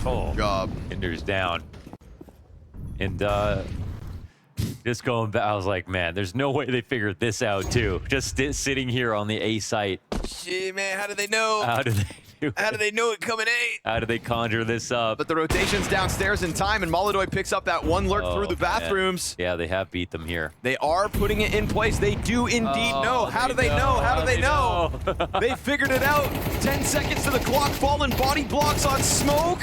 Oh, Job. Hinder's down. And just going back, I was like, man, there's no way they figured this out too. Just sitting here on the A site. Shit, man, how do they know? How do they do it? How do they know it coming A? How do they conjure this up? But the rotation's downstairs in time, and Molidoy picks up that one lurk through the bathrooms. Man. Yeah, they have beat them here. They are putting it in place. They do indeed know. How do they know? How do they know? They figured it out. 10 seconds to the clock. Fallen body blocks on smoke.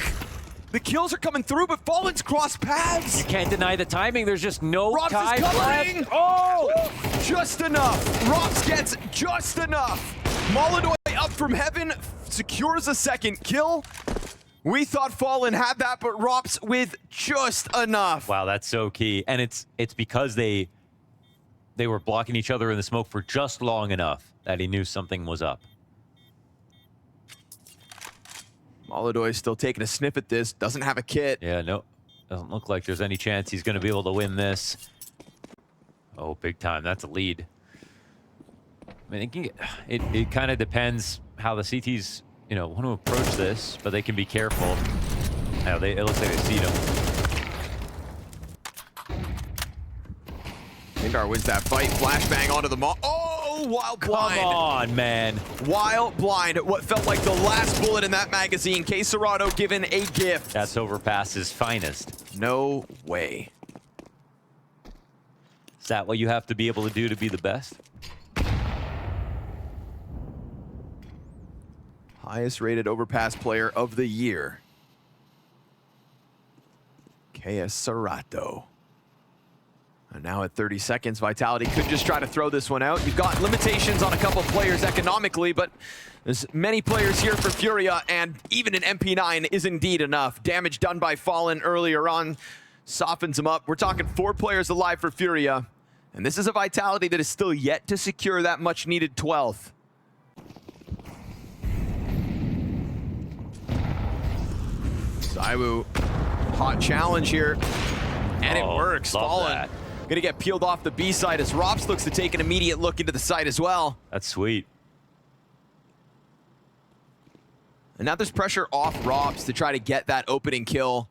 The kills are coming through, but Fallen's cross paths. You can't deny the timing. There's just no Robs is time covering. left. Oh! Just enough. Robs gets just enough. Molidoy up from heaven, secures a second kill. We thought Fallen had that, but Robs with just enough. Wow, that's so key. And it's because they were blocking each other in the smoke for just long enough that he knew something was up. Molidoy still taking a sniff at this. Doesn't have a kit. Yeah, no. Doesn't look like there's any chance he's going to be able to win this. Oh, big time. That's a lead. I mean, it kind of depends how the CTs, want to approach this, but they can be careful. Now, it looks like they see them. Indar wins that fight. Flashbang onto the wild blind. Come on, man. Wild blind. What felt like the last bullet in that magazine. Serato given a gift. That's Overpass's finest. No way. Is that what you have to be able to do to be the best? Highest rated overpass player of the year. Serato. And now at 30 seconds, Vitality could just try to throw this one out. You've got limitations on a couple players economically, but there's many players here for FURIA, and even an MP9 is indeed enough. Damage done by Fallen earlier on softens him up. We're talking 4 players alive for FURIA, and this is a Vitality that is still yet to secure that much-needed 12th. ZywOo, hot challenge here, and it works. Fallen that. gonna get peeled off the B side as Robs looks to take an immediate look into the site as well. That's sweet. And now there's pressure off Robs to try to get that opening kill.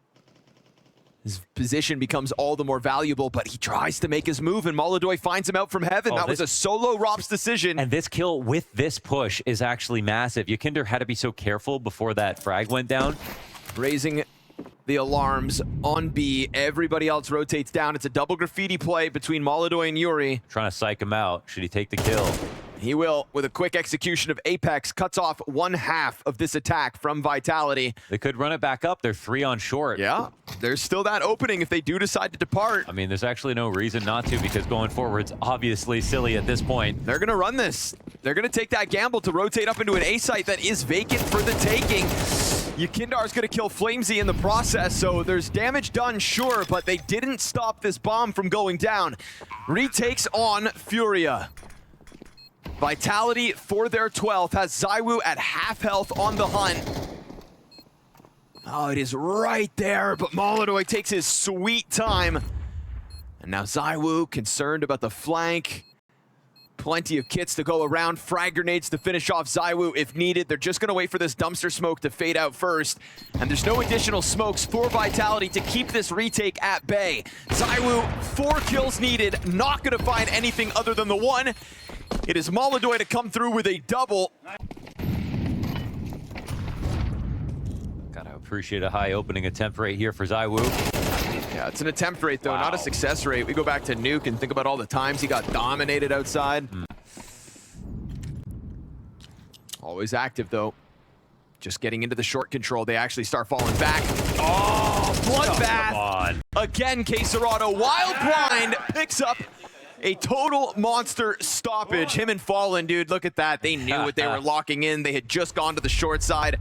His position becomes all the more valuable, but he tries to make his move, and Molidoy finds him out from heaven. That was a solo Robs decision. And this kill with this push is actually massive. Yakinder had to be so careful before that frag went down. Raising the alarms on B. Everybody else rotates down. It's a double graffiti play between Molidoy and Yuri. Trying to psych him out. Should he take the kill? He will, with a quick execution of Apex, cuts off 1/2 of this attack from Vitality. They could run it back up. They're 3 on short. Yeah, there's still that opening if they do decide to depart. I mean, there's actually no reason not to, because going forward's obviously silly at this point. They're going to run this. They're going to take that gamble to rotate up into an A site that is vacant for the taking. Yakindar's going to kill Flamesy in the process, so there's damage done, sure, but they didn't stop this bomb from going down. Retakes on FURIA. Vitality for their 12th has ZywOo at half health on the hunt. Oh, it is right there, but Molodoy takes his sweet time. And now ZywOo concerned about the flank. Plenty of kits to go around, frag grenades to finish off ZywOo if needed. They're just gonna wait for this dumpster smoke to fade out first. And there's no additional smokes for Vitality to keep this retake at bay. ZywOo, 4 kills needed, not gonna find anything other than the one. It is Molodoy to come through with a double. Gotta appreciate a high opening attempt rate here for ZywOo. Yeah, it's an attempt rate, though, not a success rate. We go back to Nuke and think about all the times he got dominated outside. Always active, though. Just getting into the short control, they actually start falling back. Oh, bloodbath! Come on. Again, Quesarado, wild blind, picks up a total monster stoppage. Him and Fallen, dude, look at that. They knew what they were locking in. They had just gone to the short side.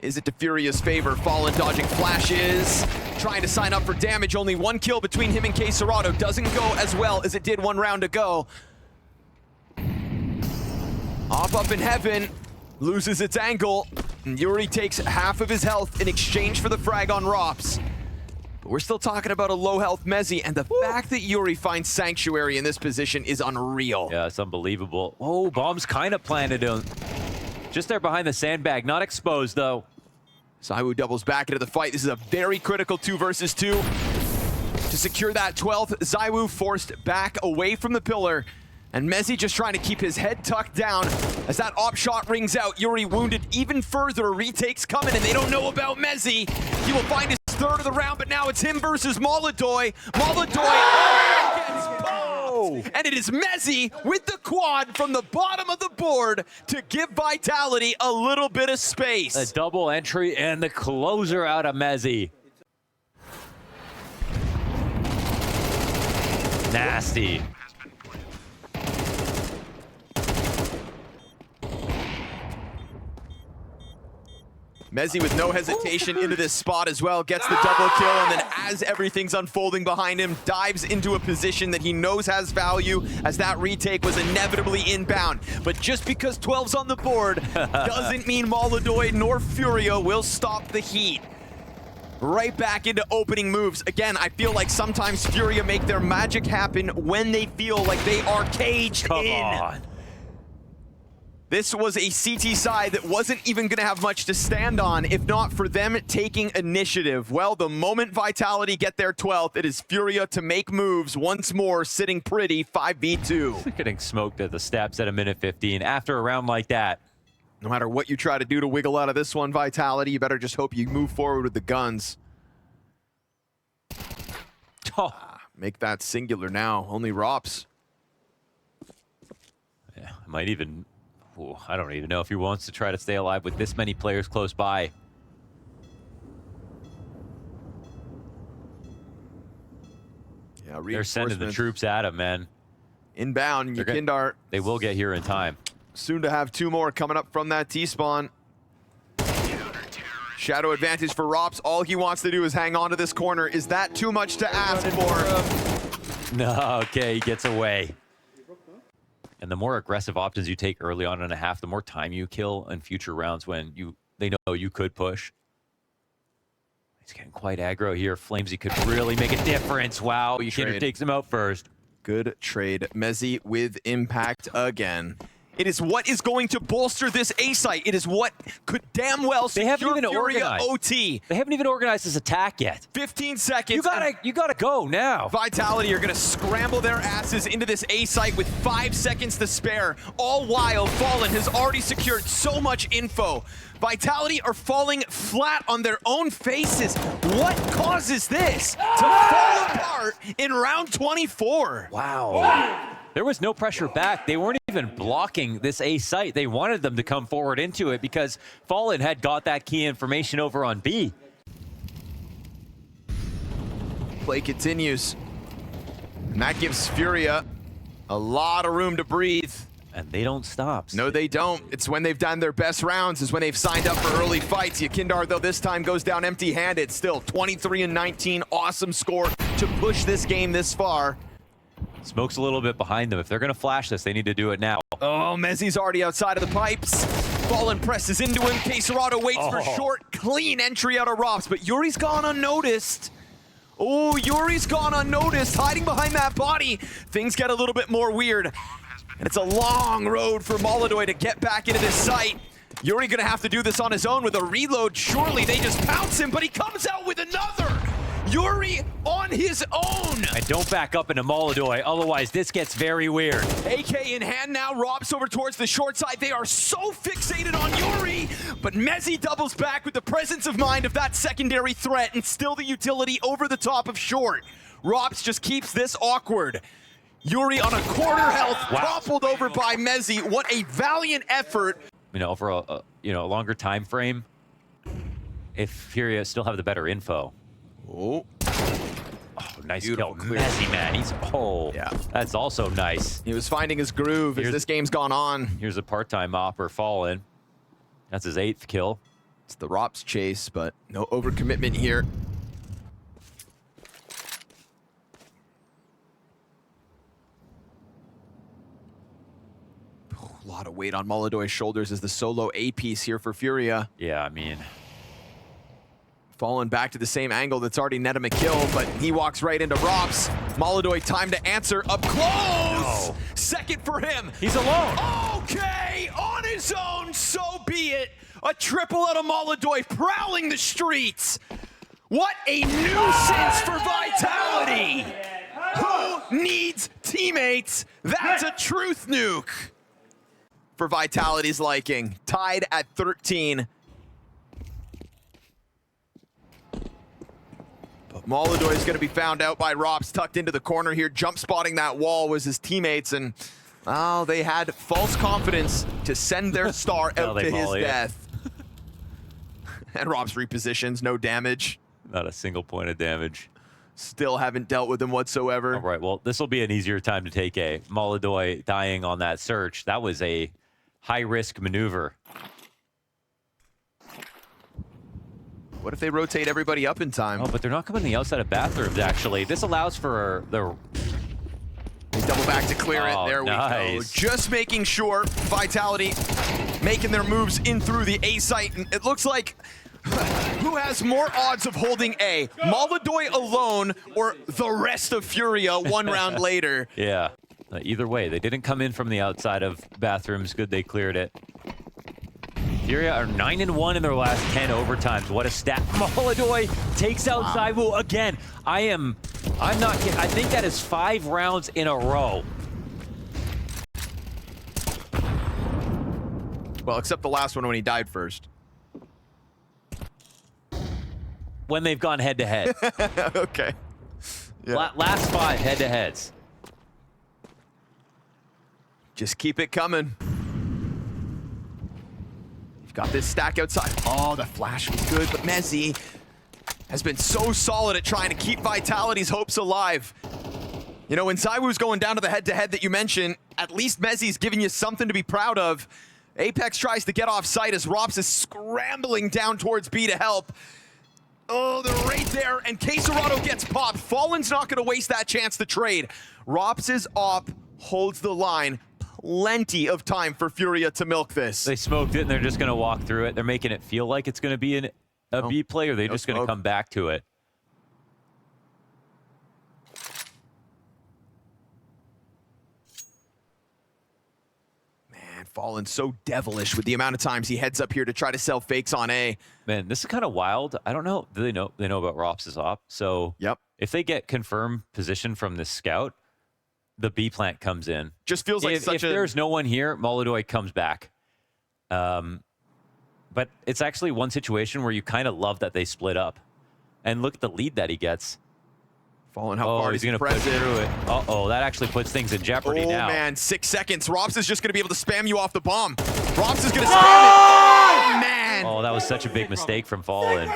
Is it to Furia's favor? Fallen dodging flashes, trying to sign up for damage. Only 1 kill between him and Quesarado. Doesn't go as well as it did 1 round ago. Off up in heaven, loses its angle. And Yuri takes half of his health in exchange for the frag on Rops. But we're still talking about a low health Mezzi, and the fact that Yuri finds Sanctuary in this position is unreal. Yeah, it's unbelievable. Oh, bomb's kind of planted him. Just there behind the sandbag, not exposed though. ZywOo doubles back into the fight. This is a very critical 2 versus 2. To secure that 12th, ZywOo forced back away from the pillar. And Mezzi just trying to keep his head tucked down. As that op shot rings out, Yuri wounded even further. Retakes coming, and they don't know about Mezzi. He will find his 3rd of the round, but now it's him versus Molodoy. Molodoy gets popped. And it is Mezzi with the quad from the bottom of the board to give Vitality a little bit of space. A double entry and the closer out of Mezzi. Nasty. Mezzi with no hesitation into this spot as well, gets the double kill, and then as everything's unfolding behind him, dives into a position that he knows has value, as that retake was inevitably inbound. But just because 12's on the board doesn't mean Molodoy nor FURIA will stop the heat. Right back into opening moves. Again, I feel like sometimes FURIA make their magic happen when they feel like they are caged in. Come on. This was a CT side that wasn't even going to have much to stand on if not for them taking initiative. Well, the moment Vitality get their 12th, it is FURIA to make moves once more, sitting pretty 5v2. Getting smoked at the steps at a minute 15 after a round like that. No matter what you try to do to wiggle out of this one, Vitality, you better just hope you move forward with the guns. Oh. Make that singular now. Only Rops. Yeah, might even... Ooh, I don't even know if he wants to try to stay alive with this many players close by. Yeah, they're sending the troops at him, man. Inbound, Yakindar. They will get here in time. Soon to have 2 more coming up from that T-spawn. Shadow advantage for Rops. All he wants to do is hang on to this corner. Is that too much to ask for? No, okay, he gets away. And the more aggressive options you take early on in a half, the more time you kill in future rounds when they know you could push. He's getting quite aggro here. Flamesy could really make a difference. Wow, Yakinder takes him out first. Good trade. Mezzi with impact again. It is what is going to bolster this A site. It is what could damn well They haven't secure even FURIA organized. OT. They haven't even organized this attack yet. 15 seconds. You gotta go now. Vitality are going to scramble their asses into this A site with 5 seconds to spare. All while Fallen has already secured so much info. Vitality are falling flat on their own faces. What causes this to fall apart in round 24? Wow. There was no pressure back. They weren't even blocking this A site. They wanted them to come forward into it because Fallen had got that key information over on B. Play continues. And that gives FURIA a lot of room to breathe. And they don't stop. No, they don't. It's when they've done their best rounds is when they've signed up for early fights. Yakindar, though, this time goes down empty-handed. Still 23-19, awesome score to push this game this far. Smoke's a little bit behind them. If they're going to flash this, they need to do it now. Oh, Mezzi's already outside of the pipes. Fallen presses into him. Quesarado waits for short, clean entry out of Rops, but Yuri's gone unnoticed. Oh, Yuri's gone unnoticed, hiding behind that body. Things get a little bit more weird. And it's a long road for Molodoy to get back into this site. Yuri gonna have to do this on his own with a reload. Surely they just pounce him, but he comes out with another. Yuri on his own. And don't back up into Molodoy, otherwise this gets very weird. AK in hand now, Robs over towards the short side. They are so fixated on Yuri, but Mezzi doubles back with the presence of mind of that secondary threat and still the utility over the top of short. Robs just keeps this awkward. Yuri on a quarter health, toppled over by Mezzi. What a valiant effort. You know, over a longer time frame, if FURIA still have the better info. Oh, Nice beautiful kill. clear. Mezzi, man, Yeah. that's also nice. He was finding his groove as this game's gone on. Here's a part-time opper Fallen. That's his 8th kill. It's the Rops chase, but no overcommitment here. A lot of weight on Molodoy's shoulders as the solo A piece here for FURIA. Yeah, I mean, Fallen back to the same angle that's already net him a kill, but he walks right into Rops. Molodoy time to answer up close. No. Second for him. he's alone. Okay, on his own, so be it. A triple out of Molodoy prowling the streets. What a nuisance for Vitality. Who needs teammates? That's a truth nuke. For Vitality's liking, tied at 13. But Molodoy is going to be found out by Robs, tucked into the corner here. Jump spotting that wall was his teammates, and well, they had false confidence to send their star out to his death. And Robs repositions, no damage. Not a single point of damage. Still haven't dealt with him whatsoever. All right, well, this will be an easier time to take a Molodoy dying on that search. That was a high-risk maneuver. What if they rotate everybody up in time? Oh, but they're not coming the outside of bathrooms, actually. This allows for the... They double back to clear it. There we go. Nice. Just making sure Vitality making their moves in through the A site. And it looks like who has more odds of holding A? Molodoy alone or the rest of FURIA one round later? Yeah. Either way, they didn't come in from the outside of bathrooms. Good, they cleared it. FURIA are 9-1 in their last 10 overtimes. What a stat. Molodoy takes out ZywOo again. I'm not kidding. I think that is 5 rounds in a row. Well, except the last one when he died first. When they've gone head-to-head. Okay. Yeah. Last 5 head-to-heads. Just keep it coming. You've got this stack outside. Oh, the flash was good, but Mezzi has been so solid at trying to keep Vitality's hopes alive. You know, when ZywOo's going down to the head-to-head that you mentioned, at least Mezzi's giving you something to be proud of. Apex tries to get off site as Rops is scrambling down towards B to help. Oh, they're right there, and Quesarado gets popped. Fallen's not going to waste that chance to trade. Rops' op holds the line. Plenty of time for FURIA to milk this. They smoked it, and they're just going to walk through it. They're making it feel like it's going to be a B play, or they're just going to come back to it. Man, Fallen so devilish with the amount of times he heads up here to try to sell fakes on A. Man, this is kind of wild. I don't know. Do they know about Rops' op? So Yep. if they get confirmed position from this scout, the B plant comes in. Just feels like if such a... there's no one here, Molodoy comes back. But it's actually one situation where you kind of love that they split up. And look at the lead that he gets. Fallen, how far he's does he going to press push it? through it. Uh-oh, that actually puts things in jeopardy now. Oh, man, 6 seconds. Rops is just going to be able to spam you off the bomb. Rops is going to spam it. Oh, man. Oh, that was such a big mistake from Fallen.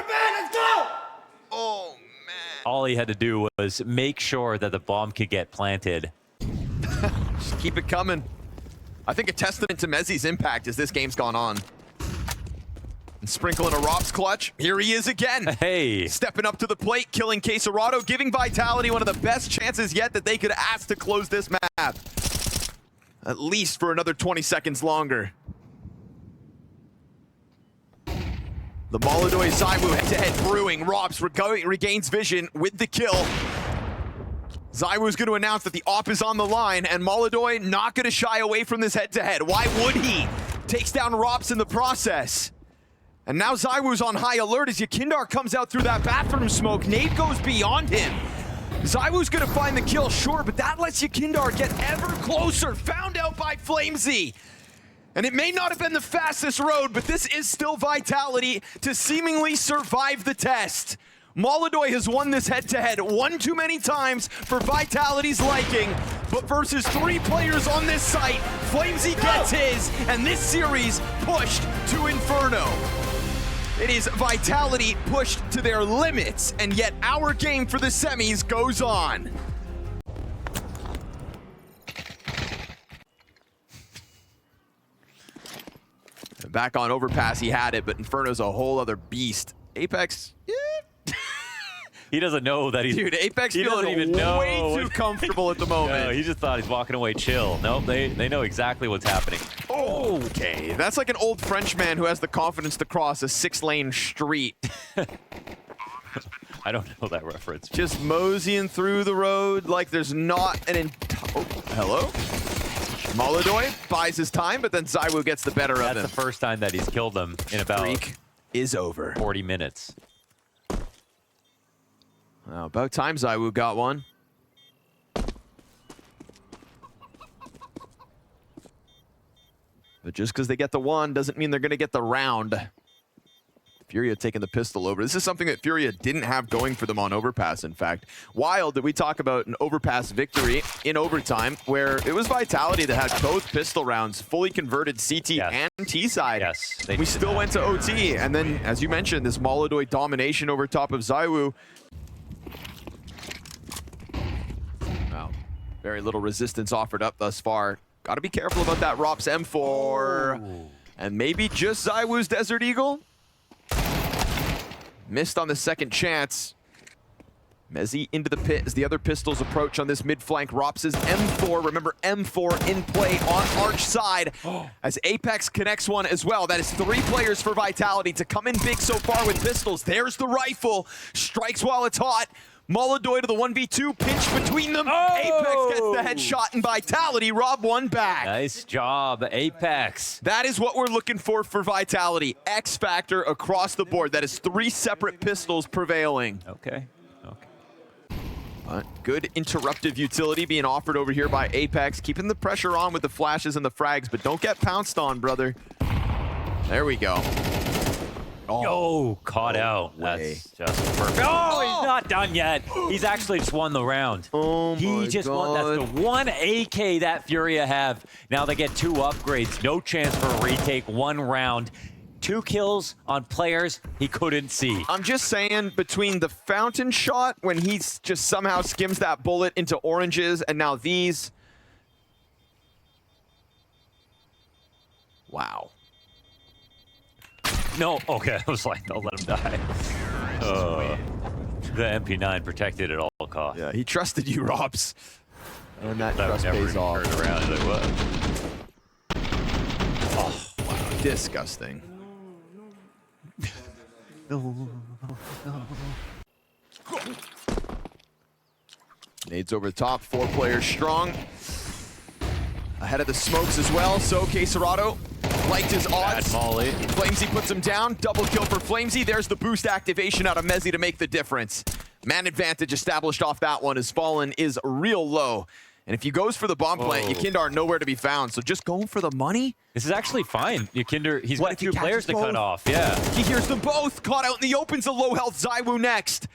Oh, man. All he had to do was make sure that the bomb could get planted. Just keep it coming. I think a testament to Mezzi's impact as this game's gone on. And sprinkling a Rops clutch. Here he is again. Hey. Stepping up to the plate, killing Quesarado, giving Vitality one of the best chances yet that they could ask to close this map. At least for another 20 seconds longer. The Molodoy Zywoo head-to-head brewing. Rops regains vision with the kill. Zywoo's going to announce that the op is on the line, and Molodoy not going to shy away from this head-to-head. Why would he? Takes down Rops in the process. And now Zywoo's on high alert as Yakindar comes out through that bathroom smoke. Nade goes beyond him. Zywoo's gonna find the kill, sure, but that lets Yakindar get ever closer. Found out by Flamesy. And it may not have been the fastest road, but this is still Vitality to seemingly survive the test. Molodoy has won this head-to-head one too many times for Vitality's liking, but versus 3 players on this site, Flamesy gets his, and this series pushed to Inferno. It is Vitality pushed to their limits, and yet our game for the semis goes on. Back on overpass, he had it, but Inferno's a whole other beast. Apex, yeah. He doesn't know that he's... Dude, Apex he doesn't feeling even know. way too comfortable at the moment. No, he just thought he's walking away chill. Nope, they know exactly what's happening. Okay, that's like an old French man who has the confidence to cross a 6-lane street. I don't know that reference. Just moseying through the road like there's not an hello? Molodoy buys his time, but then Zywoo gets the better of him. That's the first time that he's killed them in about Streak is over. 40 minutes. Well, about time Zywoo got one. But just because they get the one doesn't mean they're going to get the round. FURIA taking the pistol over. This is something that FURIA didn't have going for them on Overpass, in fact. Wild that we talk about an Overpass victory in overtime where it was Vitality that had both pistol rounds fully converted CT and T side. Yes. We still went to OT, and then, as you mentioned, this Molodoy domination over top of Zywoo. Wow. Very little resistance offered up thus far. Got to be careful about that Rops M4. Ooh. And maybe just Zywoo's Desert Eagle. Missed on the second chance. Mezzi into the pit as the other pistols approach on this mid-flank. Rops' M4. Remember, M4 in play on Arch side as Apex connects one as well. That is 3 players for Vitality to come in big so far with pistols. There's the rifle. Strikes while it's hot. Molodoy to the 1v2, pinch between them. Apex gets the headshot, and Vitality rob one back. Nice job, Apex. That is what we're looking for Vitality. X factor across the board. That is 3 separate pistols prevailing. Okay. Good interruptive utility being offered over here by Apex, keeping the pressure on with the flashes and the frags, but don't get pounced on, brother. There we go. Oh, caught out. way. That's just perfect. Oh, he's not done yet. He's actually just won the round. Oh He just won. That's the 1 AK that FURIA have. Now they get 2 upgrades. No chance for a retake. 1 round. 2 kills on players he couldn't see. I'm just saying, between the fountain shot, when he just somehow skims that bullet into oranges, and now these. Wow. No, okay. I was like, no, let him die. The MP9 protected at all costs. Yeah, he trusted you, Robs. And that That trust never pays even off. turned around. He's like, what? Oh, wow. Disgusting. Nades over the top, 4 players strong. ahead of the smokes as well. So Quesarado liked his odds. Bad Molly. Flamesy puts him down. Double kill for Flamesy. There's the boost activation out of Mezzy to make the difference. Man advantage established off that one as Fallen is real low. And if he goes for the bomb plant, Yekindar nowhere to be found. So just going for the money? This is actually fine. Yekindar, he's What got if he two players catches to both? cut off. Yeah. He hears them both. Caught out in the opens, a low health ZywOo next.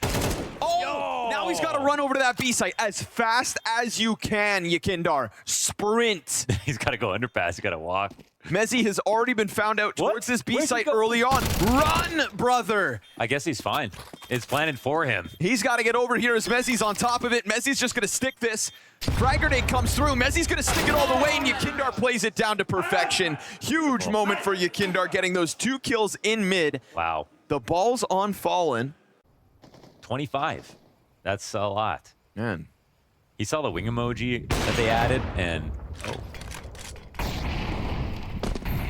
Oh, now he's got to run over to that B site as fast as you can, Yekindar. Sprint. He's got to go underpass. He's got to walk. Mezzy has already been found out towards this B Where'd he site go? early on. Run, brother. I guess he's fine. It's planted for him. He's got to get over here as Mezzy's on top of it. Mezzy's just going to stick this. Frag grenade comes through. Mezzy's going to stick it all the way, and Yekindar plays it down to perfection. Huge moment for Yekindar, getting those 2 kills in mid. Wow. The ball's on Fallen. 25. That's a lot. Man. He saw the wing emoji that they added, and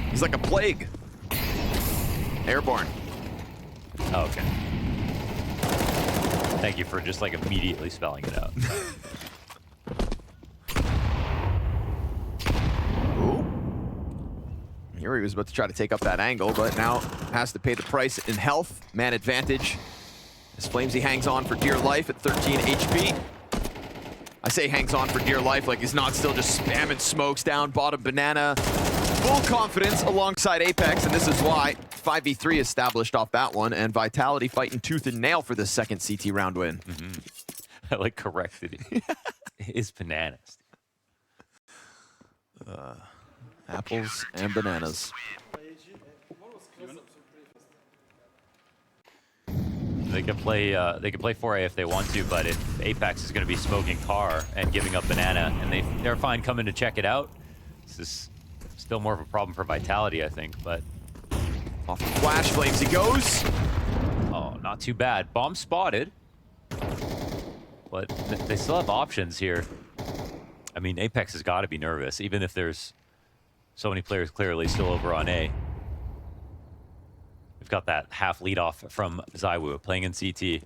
He's like a plague. Airborne. oh, okay. Thank you for just like immediately spelling it out. Ooh. Here he was about to try to take up that angle, but now has to pay the price in health. Man advantage. As Flamesy hangs on for dear life at 13 HP. I say hangs on for dear life like he's not still just spamming smokes down bottom banana. Full confidence alongside Apex, and this is why 5v3 established off that one, and Vitality fighting tooth and nail for this second CT round win. I like corrected it. It's bananas. Apples and bananas. They can play FURIA if they want to, but if Apex is going to be smoking car and giving up banana, and they're fine coming to check it out, this is still more of a problem for Vitality, I think. But Off the flash, Flamesy goes. oh, not too bad. Bomb spotted, but they still have options here. I mean, Apex has got to be nervous, even if there's so many players clearly still over on A. We've got that half lead off from ZywOo playing in CT.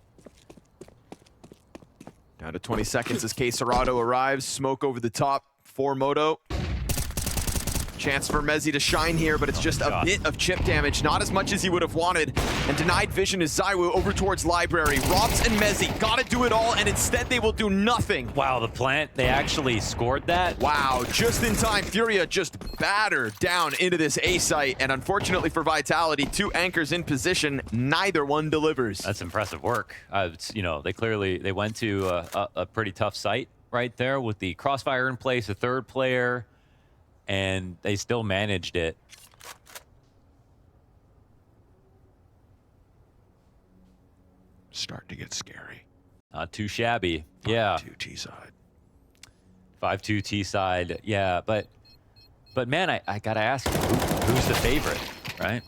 Down to 20 seconds as Quesarado arrives. Smoke over the top for Moto. Chance for Mezzy to shine here, but it's just a bit of chip damage. Not as much as he would have wanted. And denied vision is ZywOo over towards Library. Robs and Mezzy gotta do it all, and instead they will do nothing. Wow, the plant, they actually scored that. Wow, just in time. FURIA just battered down into this A site, and unfortunately for Vitality, 2 anchors in position, neither one delivers. That's impressive work. You know, they went to a pretty tough site right there with the crossfire in place, a third player, and they still managed it. Starting to get scary. Not too shabby. Yeah. 2 T side. 5-2 T side. Yeah, but man, I gotta ask you, who's the favorite, right?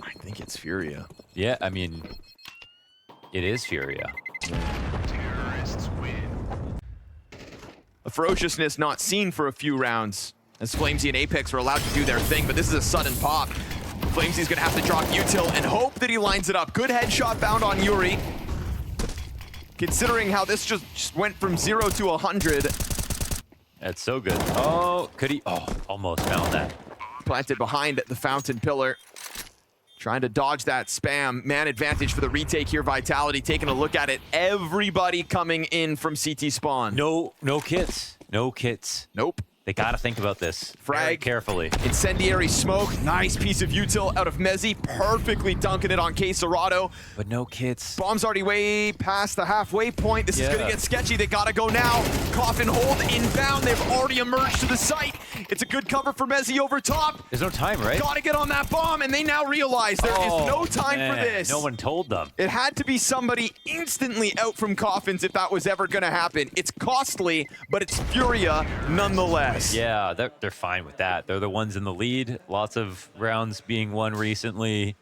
I think it's FURIA. Yeah, I mean, it is FURIA. A ferociousness not seen for a few rounds, as Flamesy and Apex were allowed to do their thing, but this is a sudden pop. Flamesy's gonna have to drop util and hope that he lines it up. Good headshot found on Yuri. Considering how this just went from 0 to 100. That's so good. Oh, could he? Oh, almost found that. Planted behind the fountain pillar. Trying to dodge that spam. Man advantage for the retake here. Vitality taking a look at it. Everybody coming in from CT spawn. No kits. No kits. Nope. They gotta think about this very Frag. carefully. Incendiary smoke. Nice piece of util out of Mezzy. Perfectly dunking it on Quesarado. But no kits. Bomb's already way past the halfway point. This is Yeah. gonna get sketchy. They gotta go now. Coffin hold inbound. They've already emerged to the site. It's a good cover for Mezzy over top. There's no time, right? Gotta get on that bomb, and they now realize there is no time for man. this. No one told them. It had to be somebody instantly out from coffins if that was ever gonna happen. It's costly, but it's FURIA nonetheless. Yeah, they're fine with that. They're the ones in the lead. Lots of rounds being won recently.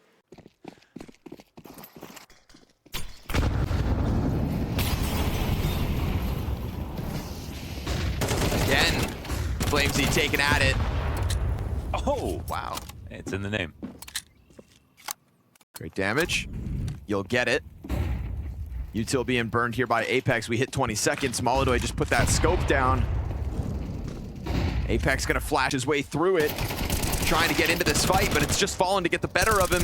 Again, Flamesy taking at it. Oh, Wow. it's in the name. Great damage. You'll get it. Util being burned here by Apex. We hit 20 seconds. Molodoy just put that scope down. Apex gonna flash his way through it, trying to get into this fight, but it's just Fallen to get the better of him.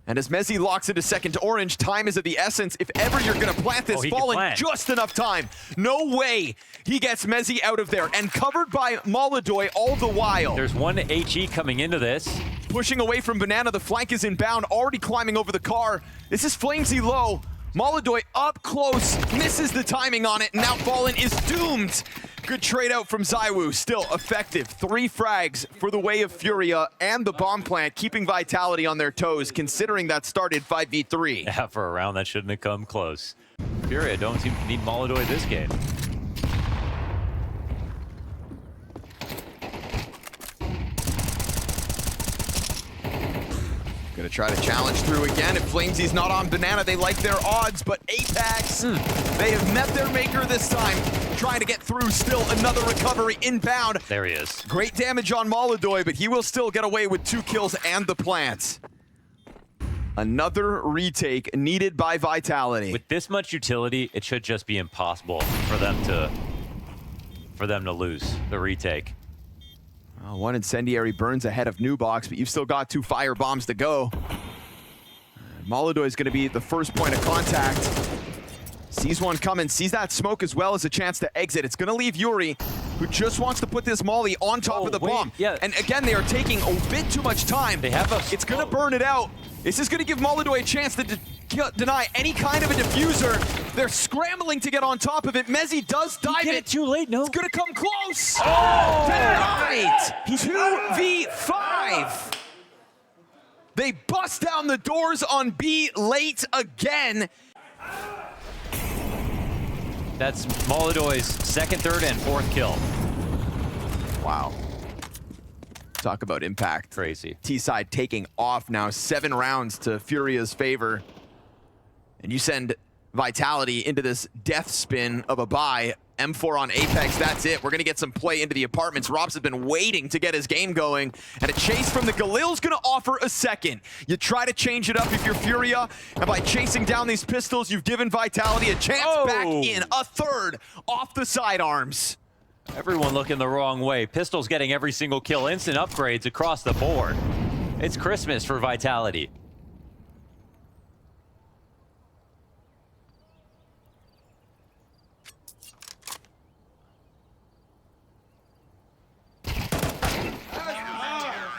And as Mezzi locks into second to orange, time is of the essence. If ever you're gonna plant this, Fallen just enough time. No way he gets Mezzi out of there, and covered by Molodoy all the while. There's one HE coming into this. Pushing away from Banana, the flank is inbound, already climbing over the car. This is Flamesy low. Molodoy up close, misses the timing on it, and now Fallen is doomed. Good trade out from ZywOo, still effective. 3 frags for the way of Furia and the bomb plant, keeping Vitality on their toes, considering that started 5v3. Yeah, for a round that shouldn't have come close. Furia don't seem to need Molodoy this game. Gonna try to challenge through again. If Flamesy's not on Banana, they like their odds, but Apex, they have met their maker this time. Trying to get through, still another recovery inbound. There he is. Great damage on Molodoy, but he will still get away with 2 kills and the plant. Another retake needed by Vitality. With this much utility, it should just be impossible for them to lose the retake. Oh, 1 incendiary burns ahead of Nubox, but you've still got 2 fire bombs to go. Molodoy is going to be the first point of contact. Sees one coming, sees that smoke as well as a chance to exit. It's going to leave Yuri, who just wants to put this molly on top of the bomb. Yeah. And again, they are taking a bit too much time. They have a... It's going to burn it out. This is going to give Molodoy a chance to deny any kind of a diffuser. They're scrambling to get on top of it. Mezzi does dive it. Too late, no. It's going to come close. Oh! Denied. 2v5. They bust down the doors on B late again. That's Molodoy's second, third, and fourth kill. Wow. Talk about impact. Crazy. T-side taking off now, 7 rounds to Furia's favor. And you send Vitality into this death spin of a bye. M4 on Apex, that's it. We're gonna get some play into the apartments. Robs has been waiting to get his game going, and a chase from the Galil's gonna offer a second. You try to change it up if you're Furia, and by chasing down these pistols, you've given Vitality a chance back in. A third off the sidearms. Everyone looking the wrong way. Pistol's getting every single kill. Instant upgrades across the board. It's Christmas for Vitality.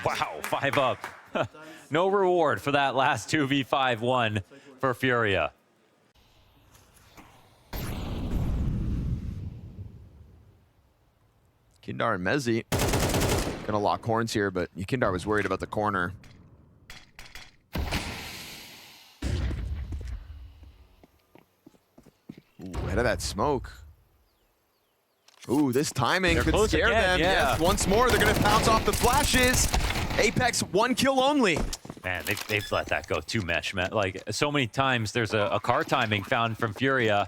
Wow, 5 up. No reward for that last 2v5-1 for Furia. Kindar and Mezzi gonna lock horns here, but Kindar was worried about the corner. Ooh, ahead of that smoke. Ooh, this timing could scare them. Yeah. Yes, once more, they're gonna pounce off the flashes. Apex, 1 kill only. Man, they've let that go too much, man. Like, so many times there's a car timing found from Furia.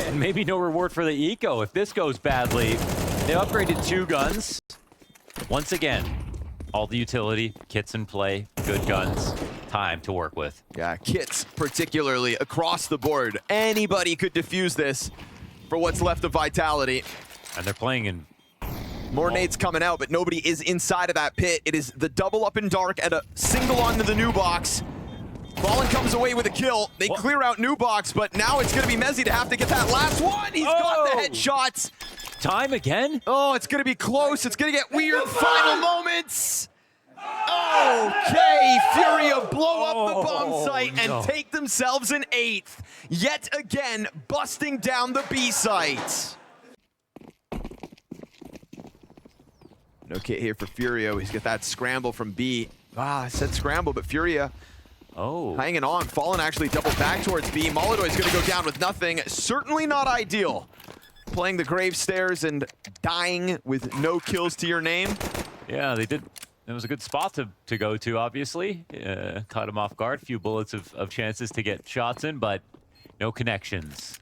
And maybe no reward for the eco if this goes badly. They upgraded 2 guns. Once again, all the utility, kits in play, good guns, time to work with. Yeah, kits particularly across the board. Anybody could defuse this for what's left of Vitality. And they're playing in... More nades coming out, but nobody is inside of that pit. It is the double up in dark and a single onto the new box. Fallen comes away with a kill. They clear out new box, but now it's going to be Mezzi to have to get that last one. He's got the headshots. Time again? Oh, it's going to be close. It's going to get weird. Final moments. Okay, Furia blow up the bomb site and take themselves an 8th. Yet again, busting down the B site. No kit here for Furia. He's got that scramble from B. I said scramble, but Furia hanging on. Fallen actually doubled back towards B. Molodoy is going to go down with nothing. Certainly not ideal. Playing the grave stairs and dying with no kills to your name. Yeah, they did. It was a good spot to go to, obviously. Caught him off guard. A few bullets of chances to get shots in, but no connections.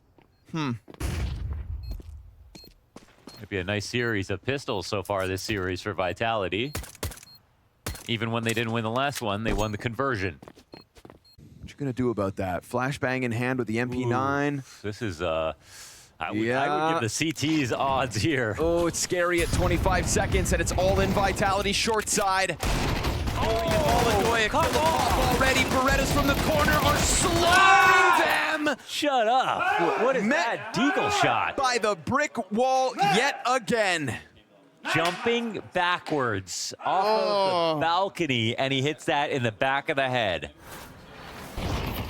Might be a nice series of pistols so far this series for Vitality. Even when they didn't win the last one, they won the conversion. What you gonna do about that? Flashbang in hand with the MP9. Ooh, this is a I would give the CTs odds here. Oh, it's scary at 25 seconds, and it's all in Vitality short side. Oh, come on! Already, Berettas from the corner are slaughtering them Shut up. What is that deagle shot? by the brick wall yet again. Jumping backwards off of the balcony, and he hits that in the back of the head.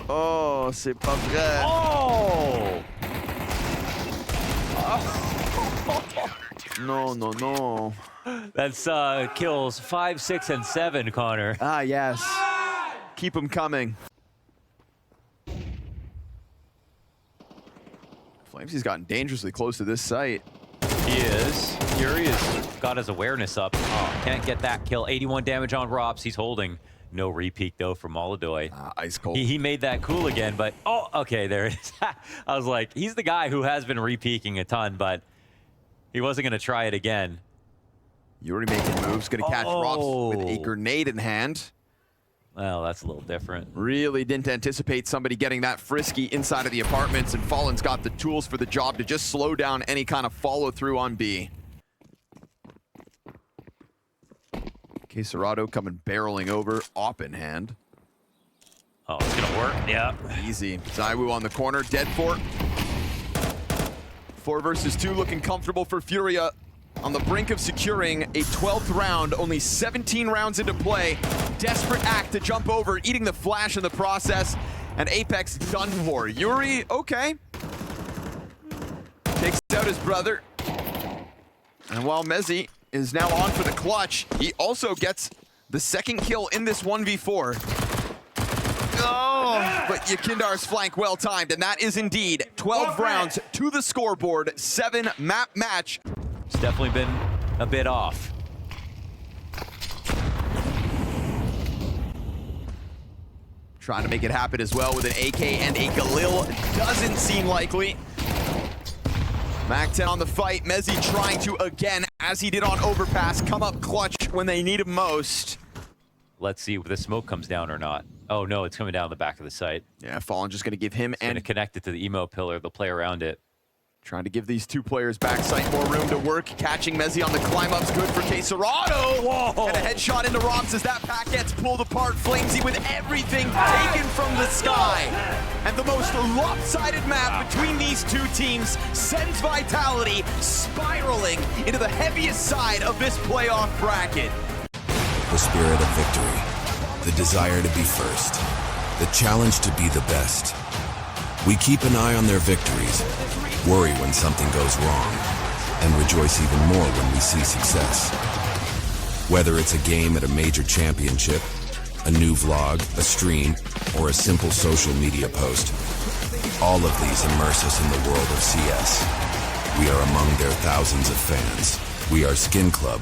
Oh, c'est pas vrai. Oh! No, no, no. That's kills 5, 6, and 7, Connor. Ah, yes. Keep them coming. Flamesy's gotten dangerously close to this site. He is. Fury has got his awareness up. Oh, can't get that kill. 81 damage on Rops. He's holding. No repeat, though, from Molodoy. Ice cold. He made that cool again, but... Oh, okay, there it is. I was like, he's the guy who has been repeaking a ton, but he wasn't going to try it again. Yuri making moves. Going to catch Rops with a grenade in hand. Well, that's a little different. Really didn't anticipate somebody getting that frisky inside of the apartments, and Fallen's got the tools for the job to just slow down any kind of follow-through on B. Cerrado coming barreling over, op in hand. Oh, it's gonna work. Yeah. Easy. Zaiwu on the corner, dead for. 4 versus 2 looking comfortable for Furia. On the brink of securing a 12th round, only 17 rounds into play. Desperate act to jump over, eating the flash in the process, and Apex done for. Yuri, okay. Takes out his brother. And while Mezzi is now on for the clutch, he also gets the second kill in this 1v4. Oh, but Yakindar's flank well timed, and that is indeed 12 rounds to the scoreboard, 7 map match. It's definitely been a bit off. Trying to make it happen as well with an AK and a Galil. Doesn't seem likely. Mac-10 on the fight. Mezzi trying to, again, as he did on Overpass, come up clutch when they need him most. Let's see if the smoke comes down or not. Oh, no, it's coming down the back of the site. Yeah, Fallen just going to give him It's gonna connect it to the emo pillar. They'll play around it. Trying to give these 2 players backside more room to work. Catching Mezzi on the climb up's good for Cerrado. Whoa! And a headshot into Rops as that pack gets pulled apart. Flamesy with everything taken from the sky. And the most lopsided map between these 2 teams sends Vitality spiraling into the heaviest side of this playoff bracket. The spirit of victory, the desire to be first, the challenge to be the best. We keep an eye on their victories, worry when something goes wrong, and rejoice even more when we see success. Whether it's a game at a major championship, a new vlog, a stream, or a simple social media post, all of these immerse us in the world of CS. We are among their thousands of fans. We are Skin Club,